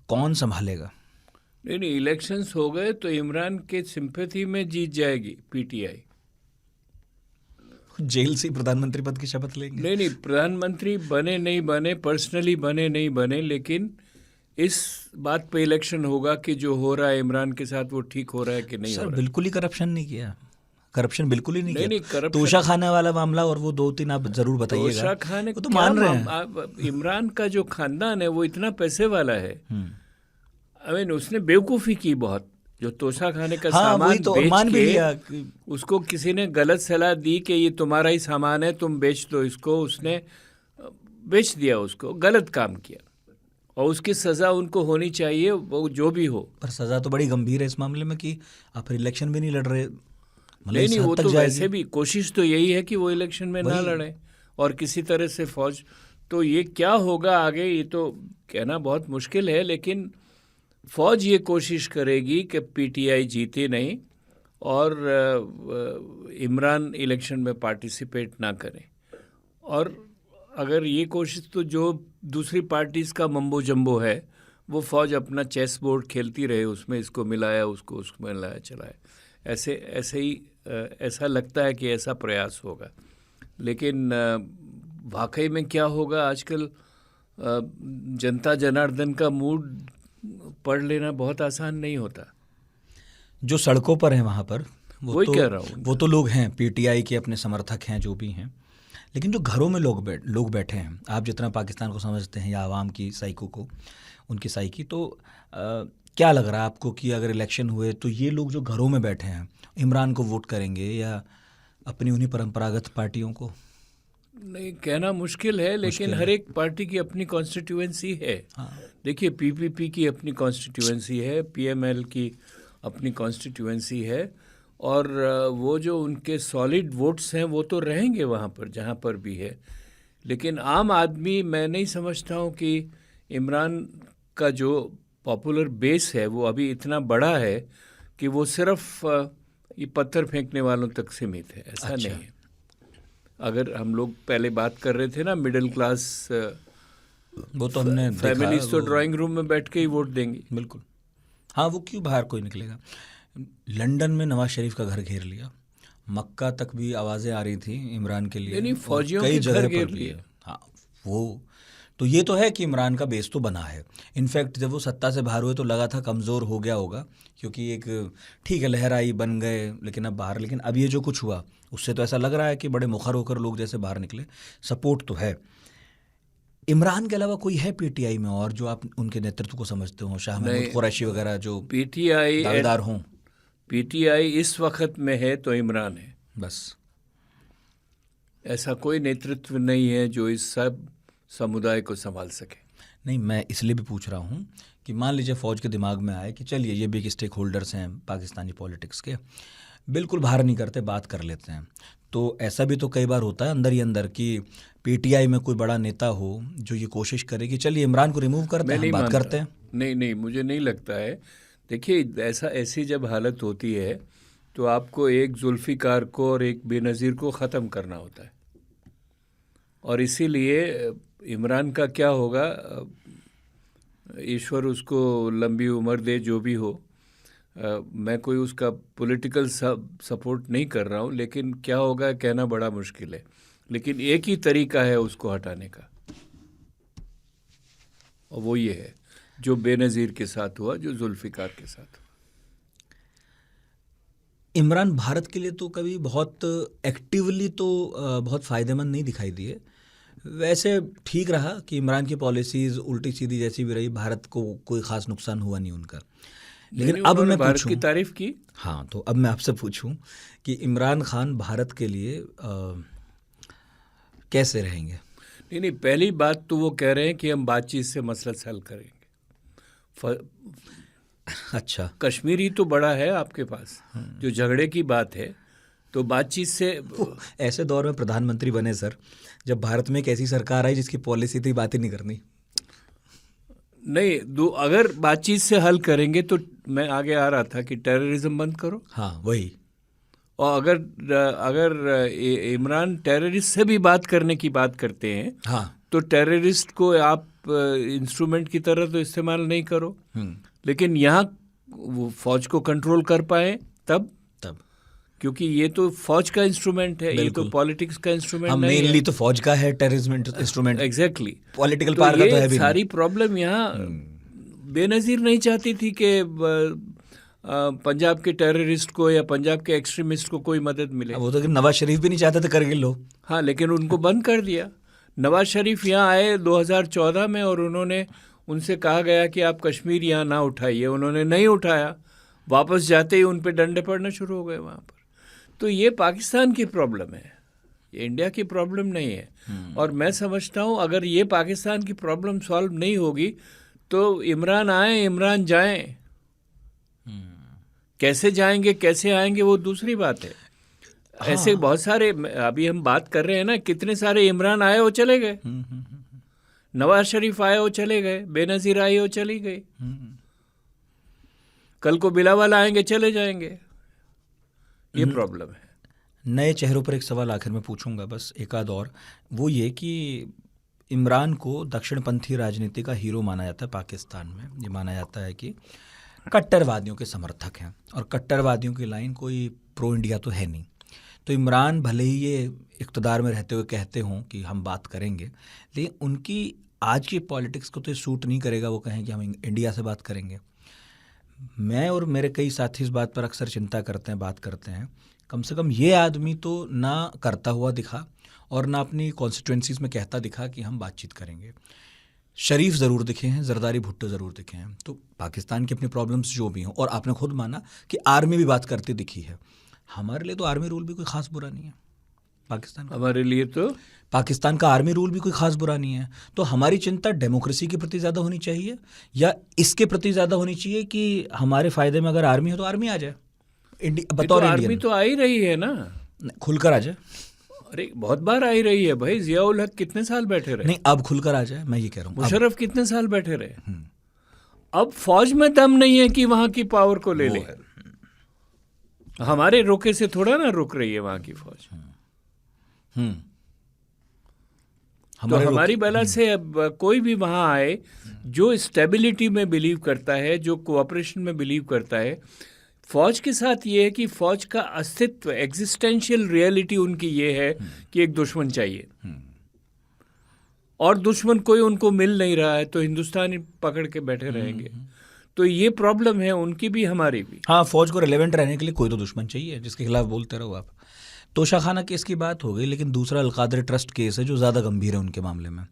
कौन संभालेगा? नहीं, इलेक्शंस हो गए तो इमरान के सिंपैथी में जीत जाएगी पीटीआई। जेल से प्रधानमंत्री पद की शपथ लेंगे? नहीं, प्रधानमंत्री बने नहीं बने, पर्सनली बने नहीं बने, लेकिन इस बात पे इलेक्शन होगा कि जो हो रहा है इमरान के साथ वो ठीक हो रहा है कि नहीं हो रहा है। बिल्कुल ही करप्शन नहीं किया, करप्शन बिल्कुल ही नहीं किया। नहीं, तोशा खाने वाला मामला और वो 2-3 आप जरूर बताइएगा। तोशा खाने वो तो मान रहे हैं। इमरान का जो खानदान है वो इतना पैसे वाला है, आई मीन उसने बेवकूफ़ी की बहुत, जो तोशा खाने का सामान तो बेच मान भी लिया। उसको किसी ने गलत सलाह दी कि ये तुम्हारा ही सामान है, तुम बेच दो इसको, उसने बेच दिया, उसको गलत काम किया, और उसकी सज़ा उनको होनी चाहिए, वो जो भी हो। पर सज़ा तो बड़ी गंभीर है इस मामले में कि आप इलेक्शन भी नहीं लड़ रहे। नहीं, वो तो वैसे भी कोशिश तो यही है कि वो इलेक्शन में ना लड़े और किसी तरह से फौज। तो ये क्या होगा आगे, ये तो कहना बहुत मुश्किल है, लेकिन फौज ये कोशिश करेगी कि पीटीआई जीते नहीं और इमरान इलेक्शन में पार्टिसिपेट ना करें। और अगर ये कोशिश, तो जो दूसरी पार्टीज़ का मम्बो जम्बो है, वो फौज अपना चेस बोर्ड खेलती रहे, उसमें इसको मिलाया, उसको उसमें मिलाया, चलाया, ऐसे ही ऐसा लगता है कि ऐसा प्रयास होगा। लेकिन वाकई में क्या होगा, आजकल जनता जनार्दन का मूड पढ़ लेना बहुत आसान नहीं होता। जो सड़कों पर हैं वहाँ पर, वही कह रहा हूँ, वो तो लोग हैं, पीटीआई के अपने समर्थक हैं, जो भी हैं। लेकिन जो घरों में लोग बैठे हैं, आप जितना पाकिस्तान को समझते हैं या आवाम की साइको को, उनकी साइकी, तो क्या लग रहा है आपको कि अगर इलेक्शन हुए तो ये लोग जो घरों में बैठे हैं इमरान को वोट करेंगे या अपनी उन्हीं परंपरागत पार्टियों को? नहीं, कहना मुश्किल है, लेकिन हर एक पार्टी की अपनी कॉन्स्टिट्यूएंसी है। देखिए, पीपीपी की अपनी कॉन्स्टिट्यूएंसी है, पीएमएल की अपनी कॉन्स्टिट्यूएंसी है, और वो जो उनके सॉलिड वोट्स हैं वो तो रहेंगे वहाँ पर जहाँ पर भी है। लेकिन आम आदमी, मैं नहीं समझता हूँ कि इमरान का जो पॉपुलर बेस है वो अभी इतना बड़ा है कि वो सिर्फ ये पत्थर फेंकने वालों तक सीमित है, ऐसा नहीं है। अगर हम लोग पहले बात कर रहे थे ना, मिडिल क्लास, वो तो हमने फैमिलीज तो ड्राइंग रूम में बैठ के ही वोट देंगी। बिल्कुल, हाँ, वो क्यों बाहर कोई निकलेगा। लंदन में नवाज शरीफ का घर घेर लिया, मक्का तक भी आवाज़ें आ रही थी इमरान के लिए, नहीं, और फौजियों कई के जगह घर पर घेर भी लिए। है। हाँ, वो तो ये तो है कि इमरान का बेस तो बना है। इनफैक्ट जब वो सत्ता से बाहर हुए तो लगा था कमज़ोर हो गया होगा, क्योंकि एक ठीक है लहर आई, बन गए, लेकिन अब बाहर, लेकिन अब ये जो कुछ हुआ उससे तो ऐसा लग रहा है कि बड़े मुखर होकर लोग जैसे बाहर निकले। सपोर्ट तो है। इमरान के अलावा कोई है पीटीआई में और जो आप उनके नेतृत्व को समझते हो, शाह महमूद नहीं, कुरैशी वगैरह जो पीटीआई दावेदार हों? पीटीआई इस वक्त में है तो इमरान है, बस। ऐसा कोई नेतृत्व नहीं है जो इस सब समुदाय को संभाल सके। नहीं, मैं इसलिए भी पूछ रहा हूँ कि मान लीजिए फ़ौज के दिमाग में आए कि चलिए ये बिग स्टेक होल्डर्स हैं पाकिस्तानी पॉलिटिक्स के, बिल्कुल बाहर नहीं करते, बात कर लेते हैं। तो ऐसा भी तो कई बार होता है अंदर ही अंदर कि पीटीआई में कोई बड़ा नेता हो जो ये कोशिश करे कि चलिए इमरान को रिमूव करते मैं हैं, नहीं हम बात मानता। करते हैं। नहीं, मुझे नहीं लगता है। देखिए, ऐसी जब हालत होती है तो आपको एक जुल्फ़िकार को और एक बेनज़ीर को ख़त्म करना होता है, और इसीलिए इमरान का क्या होगा, ईश्वर उसको लंबी उम्र दे, जो भी हो। मैं कोई उसका पॉलिटिकल सपोर्ट नहीं कर रहा हूँ, लेकिन क्या होगा कहना बड़ा मुश्किल है। लेकिन एक ही तरीका है उसको हटाने का, और वो ये है जो बेनज़ीर के साथ हुआ, जो जुल्फ़िकार के साथ हुआ। इमरान भारत के लिए तो कभी बहुत एक्टिवली तो बहुत फ़ायदेमंद नहीं दिखाई दिए। वैसे ठीक रहा कि इमरान की पॉलिसीज़ उल्टी सीधी जैसी भी रही, भारत को कोई ख़ास नुकसान हुआ नहीं उनका। लेकिन अब मैं भारत पूछूं, की तारीफ की। हाँ, तो अब मैं आपसे पूछूं कि इमरान खान भारत के लिए कैसे रहेंगे? नहीं, पहली बात तो वो कह रहे हैं कि हम बातचीत से मसला हल करेंगे। अच्छा, कश्मीर ही तो बड़ा है आपके पास, जो झगड़े की बात है, तो बातचीत से। ऐसे दौर में प्रधानमंत्री बने सर, जब भारत में एक ऐसी सरकार आई जिसकी पॉलिसी थी बात ही नहीं करनी। नहीं, अगर बातचीत से हल करेंगे तो मैं आगे आ रहा था कि टेररिज्म बंद करो। हाँ, वही। और अगर इमरान टेररिस्ट से भी बात करने की बात करते हैं, हाँ, तो टेररिस्ट को आप इंस्ट्रूमेंट की तरह तो इस्तेमाल नहीं करो, लेकिन यहाँ वो फौज को कंट्रोल कर पाए तब, क्योंकि ये तो फौज का इंस्ट्रूमेंट है, ये तो पॉलिटिक्स का इंस्ट्रूमेंट नहीं है। मेनली तो फौज का है terrorism instrument. Exactly. Political power का तो है भी सारी नहीं। प्रॉब्लम यहाँ बेनज़ीर नहीं चाहती थी कि पंजाब के टेररिस्ट को या पंजाब के एक्सट्रीमिस्ट को कोई मदद मिले। वो तो नवाज शरीफ भी नहीं चाहते थे, करगिल लो। हाँ, लेकिन उनको बंद कर दिया। नवाज शरीफ यहाँ आए 2014 में, और उनसे कहा गया कि आप कश्मीर यहाँ ना उठाइए, उन्होंने नहीं उठाया। वापस जाते ही उन पे डंडे पड़ना शुरू हो गए वहाँ पर। तो ये पाकिस्तान की प्रॉब्लम है, ये इंडिया की प्रॉब्लम नहीं है। और मैं समझता हूँ अगर ये पाकिस्तान की प्रॉब्लम सॉल्व नहीं होगी तो इमरान आए, इमरान जाएं। कैसे जाएंगे, कैसे आएंगे, वो दूसरी बात है। हाँ। ऐसे बहुत सारे, अभी हम बात कर रहे हैं ना, कितने सारे इमरान आए वो चले गए, नवाज शरीफ आए वो चले गए, बेनज़ीर आई वो चली गई, कल को बिलावल आएंगे चले जाएंगे। ये प्रॉब्लम है। नए चेहरों पर एक सवाल आखिर में पूछूंगा, बस एक आध और, वो ये कि इमरान को दक्षिणपंथी राजनीति का हीरो माना जाता है पाकिस्तान में। ये माना जाता है कि कट्टरवादियों के समर्थक हैं, और कट्टरवादियों की लाइन कोई प्रो इंडिया तो है नहीं। तो इमरान भले ही ये इक़्तिदार में रहते हुए कहते हों कि हम बात करेंगे, लेकिन उनकी आज की पॉलिटिक्स को तो सूट नहीं करेगा वो कहें कि हम इंडिया से बात करेंगे। मैं और मेरे कई साथी इस बात पर अक्सर चिंता करते हैं, बात करते हैं, कम से कम ये आदमी तो ना करता हुआ दिखा और ना अपनी कॉन्स्टिट्यूंसीज़ में कहता दिखा कि हम बातचीत करेंगे। शरीफ ज़रूर दिखे हैं, जरदारी भुट्टो ज़रूर दिखे हैं। तो पाकिस्तान की अपनी प्रॉब्लम्स जो भी हों, और आपने खुद माना कि आर्मी भी बात करती दिखी है। हमारे लिए तो आर्मी रूल भी कोई ख़ास बुरा नहीं है। पाकिस्तान हमारे लिए तो पाकिस्तान का आर्मी रूल भी कोई ख़ास बुरा नहीं है। तो हमारी चिंता डेमोक्रेसी के प्रति ज़्यादा होनी चाहिए या इसके प्रति ज़्यादा होनी चाहिए कि हमारे फ़ायदे में अगर आर्मी हो तो आर्मी आ जाए, बतौर तो आर्मी तो आ ही रही है ना, खुलकर आ जाए। अरे बहुत बार आ ही रही है भाई। जियाउल हक कितने साल बैठे रहे? नहीं, अब खुलकर आ जाए, मैं ये कह रहा हूँ। मुशर्रफ कितने साल बैठे रहे? अब फौज में दम नहीं है कि वहां की पावर को ले ले। हमारे रोके से थोड़ा ना रुक रही है वहां की फौज। तो हमारी बला से अब कोई भी वहां आए जो स्टेबिलिटी में बिलीव करता है, जो कोऑपरेशन में बिलीव करता है, फौज के साथ ये है कि फौज का अस्तित्व, एग्जिस्टेंशियल रियलिटी उनकी ये है कि एक दुश्मन चाहिए, और दुश्मन कोई उनको मिल नहीं रहा है तो हिंदुस्तानी पकड़ के बैठे रहेंगे। तो ये प्रॉब्लम है उनकी भी हमारी भी। हाँ, फौज को रिलेवेंट रहने के लिए कोई तो दुश्मन चाहिए जिसके खिलाफ बोलते रहो आप। तोशाखाना केस की बात हो गई, लेकिन दूसरा अलकादर ट्रस्ट केस है जो ज़्यादा गंभीर है उनके मामले में।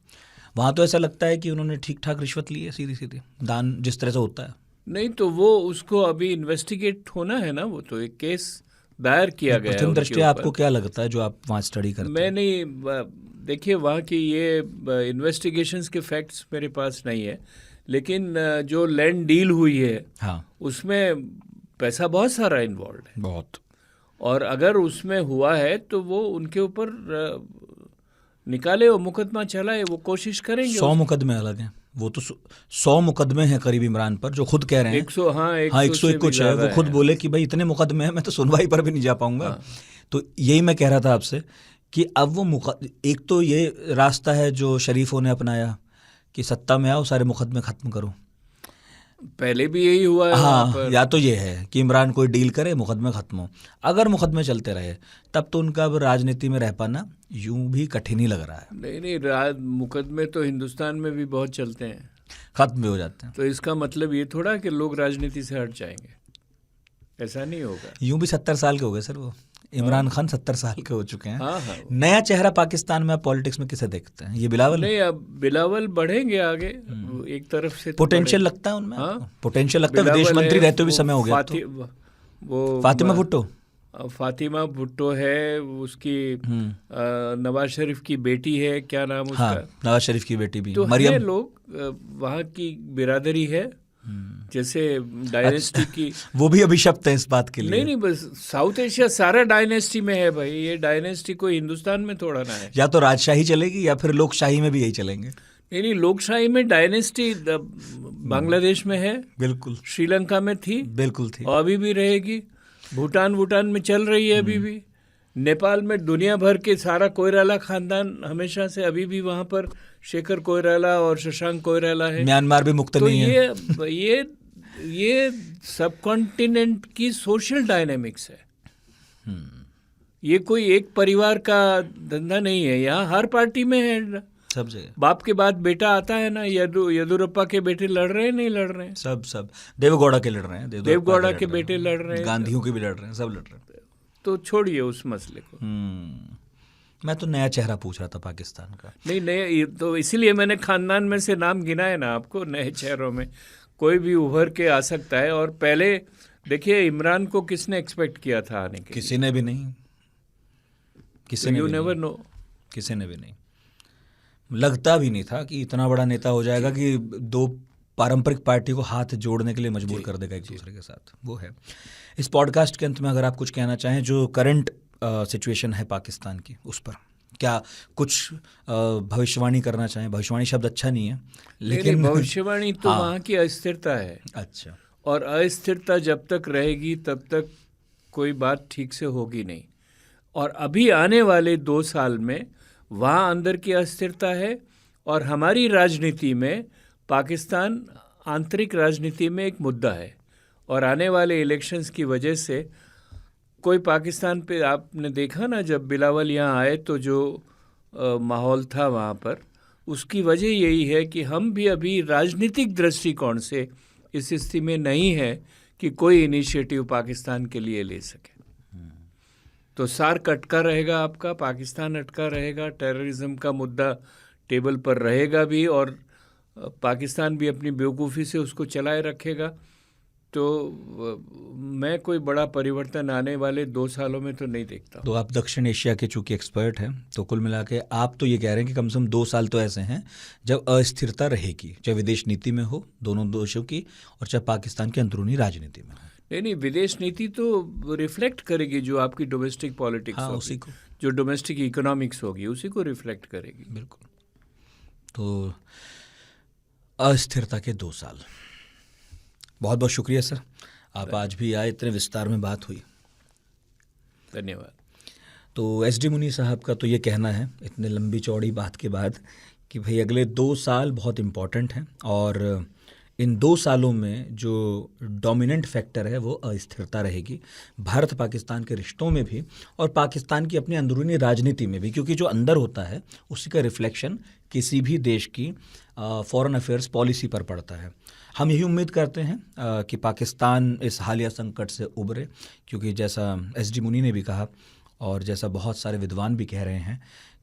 वहाँ तो ऐसा लगता है कि उन्होंने ठीक ठाक रिश्वत ली है, सीधी सीधी दान जिस तरह से होता है। नहीं तो वो उसको अभी इन्वेस्टिगेट होना है ना, वो तो एक केस दायर किया गया है। प्रथम दृष्टया आपको क्या लगता है जो आप वहाँ स्टडी करते हैं? मैं नहीं, देखिए वहाँ की ये इन्वेस्टिगेशंस के फैक्ट्स मेरे पास नहीं है, लेकिन जो लैंड डील हुई है, हाँ, उसमें पैसा बहुत सारा इन्वॉल्व है, बहुत। और अगर उसमें हुआ है तो वो उनके ऊपर निकाले, वो मुकदमा चलाए, वो कोशिश करेंगे। 100 मुकदमे अलग हैं, वो तो 100 मुकदमे हैं करीब इमरान पर, जो खुद कह रहे हैं 100, हाँ 101 कुछ है। वो खुद बोले कि भाई इतने मुकदमे हैं, मैं तो सुनवाई पर भी नहीं जा पाऊंगा। हाँ। तो यही मैं कह रहा था आपसे कि अब वो एक तो ये रास्ता है जो शरीफों ने अपनाया कि सत्ता में आओ, सारे मुकदमे खत्म करो। पहले भी यही हुआ है। हाँ, या तो ये है कि इमरान कोई डील करे, मुकदमे खत्म हो। अगर मुकदमे चलते रहे तब तो उनका अब राजनीति में रह पाना यूं भी कठिन ही लग रहा है। नहीं, मुकदमे तो हिंदुस्तान में भी बहुत चलते हैं, खत्म भी हो जाते हैं। तो इसका मतलब ये थोड़ा कि लोग राजनीति से हट जाएंगे, ऐसा नहीं होगा। यूं भी 70 साल के हो गए सर, वो इमरान खान 70 साल के हो चुके हैं। हाँ। नया चेहरा पाकिस्तान में आप पॉलिटिक्स में किसे देखते हैं? ये बिलावल? नहीं, अब बिलावल बढ़ेंगे आगे, एक तरफ से पोटेंशियल लगता है उनमें। हाँ, पोटेंशियल लगता है। विदेश मंत्री रहते हुए भी समय हो गया तो। वो फातिमा भुट्टो, फातिमा भुट्टो है, उसकी नवाज शरीफ की बेटी है, क्या नाम उसका? हाँ, नवाज शरीफ की बेटी भी तो मरियम। लोग वहाँ की बिरादरी है, जैसे डायनेस्टी की। वो भी अभिशप्त है इस बात के लिए। नहीं, बस साउथ एशिया सारा डायनेस्टी में है भाई, ये डायनेस्टी कोई हिंदुस्तान में थोड़ा ना है। या तो राजशाही चलेगी या फिर लोकशाही में भी यही चलेंगे। नहीं, लोकशाही में डायनेस्टी बांग्लादेश में है, बिल्कुल, श्रीलंका में थी, बिल्कुल थी, और अभी भी रहेगी। भूटान में चल रही है अभी भी। नेपाल में दुनिया भर के सारा कोइराला खानदान हमेशा से अभी भी वहाँ पर शेखर कोइराला और शशांक कोइराला है। म्यांमार भी मुक्त नहीं है। तो ये सब कॉन्टिनेंट की सोशल डायनेमिक्स है। ये कोई एक परिवार का धंधा नहीं है, यहाँ हर पार्टी में है, सब जगह बाप के बाद बेटा आता है ना। येदुरप्पा के बेटे लड़ रहे हैं, नहीं लड़ रहे हैं? सब देवेगौड़ा के लड़ रहे हैं, देवेगौड़ा के बेटे लड़ रहे हैं, गांधियों के भी लड़ रहे हैं, सब लड़ रहे हैं। तो छोड़िए उस मसले को। मैं तो नया चेहरा पूछ रहा था पाकिस्तान का। नहीं, नए तो इसीलिए मैंने खानदान में से नाम गिनाए ना आपको। नए चेहरों में कोई भी उभर के आ सकता है। और पहले देखिए, इमरान को किसने एक्सपेक्ट किया था आने के? किसी ने भी नहीं, किसी ने नेवर नो, किसी ने भी नहीं। लगता भी नहीं था कि इतना बड़ा नेता हो जाएगा कि दो पारंपरिक पार्टी को हाथ जोड़ने के लिए मजबूर कर देगा एक दूसरे के साथ। वो है। इस पॉडकास्ट के अंत में अगर आप कुछ कहना चाहें, जो करंट सिचुएशन है पाकिस्तान की, उस पर क्या कुछ भविष्यवाणी करना चाहें? भविष्यवाणी शब्द अच्छा नहीं है, लेकिन भविष्यवाणी तो वहाँ की अस्थिरता है। अच्छा। और अस्थिरता जब तक रहेगी तब तक कोई बात ठीक से होगी नहीं। और अभी आने वाले 2 साल में वहाँ अंदर की अस्थिरता है, और हमारी राजनीति में पाकिस्तान आंतरिक राजनीति में एक मुद्दा है। और आने वाले इलेक्शंस की वजह से कोई पाकिस्तान पे, आपने देखा ना जब बिलावल यहाँ आए तो जो माहौल था वहाँ पर, उसकी वजह यही है कि हम भी अभी राजनीतिक दृष्टिकोण से इस स्थिति में नहीं है कि कोई इनिशिएटिव पाकिस्तान के लिए ले सके। तो सार्क अटका रहेगा आपका, पाकिस्तान अटका रहेगा, टेररिज्म का मुद्दा टेबल पर रहेगा भी, और पाकिस्तान भी अपनी बेवकूफ़ी से उसको चलाए रखेगा। तो मैं कोई बड़ा परिवर्तन आने वाले 2 सालों में तो नहीं देखता। तो आप दक्षिण एशिया के चूंकि एक्सपर्ट हैं, तो कुल मिला के आप तो ये कह रहे हैं कि कम से कम 2 साल तो ऐसे हैं जब अस्थिरता रहेगी, चाहे विदेश नीति में हो दोनों देशों की, और चाहे पाकिस्तान की अंदरूनी राजनीति में हो। नहीं, विदेश नीति तो रिफ्लेक्ट करेगी जो आपकी डोमेस्टिक पॉलिटिक्स होगी, उसी को, जो डोमेस्टिक इकोनॉमिक्स होगी उसी को रिफ्लेक्ट करेगी। बिल्कुल। तो अस्थिरता के 2 साल। बहुत बहुत शुक्रिया सर, आप आज भी आए, इतने विस्तार में बात हुई, धन्यवाद। तो एस डी मुनी साहब का तो ये कहना है इतने लंबी चौड़ी बात के बाद कि भाई अगले 2 साल बहुत इम्पॉर्टेंट हैं, और इन 2 सालों में जो डोमिनेंट फैक्टर है वो अस्थिरता रहेगी, भारत पाकिस्तान के रिश्तों में भी और पाकिस्तान की अपनी अंदरूनी राजनीति में भी, क्योंकि जो अंदर होता है उसी का रिफ्लेक्शन किसी भी देश की फॉरेन अफेयर्स पॉलिसी पर पड़ता है। हम यही उम्मीद करते हैं कि पाकिस्तान इस हालिया संकट से उबरे, क्योंकि जैसा एस डी मुनी ने भी कहा और जैसा बहुत सारे विद्वान भी कह रहे हैं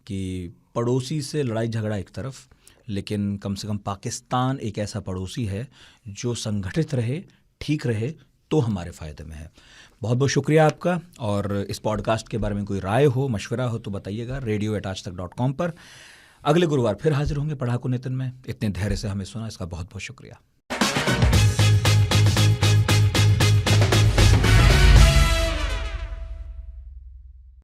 कि पड़ोसी से लड़ाई झगड़ा एक तरफ, लेकिन कम से कम पाकिस्तान एक ऐसा पड़ोसी है जो संगठित रहे, ठीक रहे तो हमारे फ़ायदे में है। बहुत बहुत शुक्रिया आपका, और इस पॉडकास्ट के बारे में कोई राय हो, मशवरा हो तो बताइएगा radio@aajtak.com पर। अगले गुरुवार फिर हाजिर होंगे पढ़ाकू नितिन में। इतने धैर्य से हमें सुना, इसका बहुत बहुत शुक्रिया।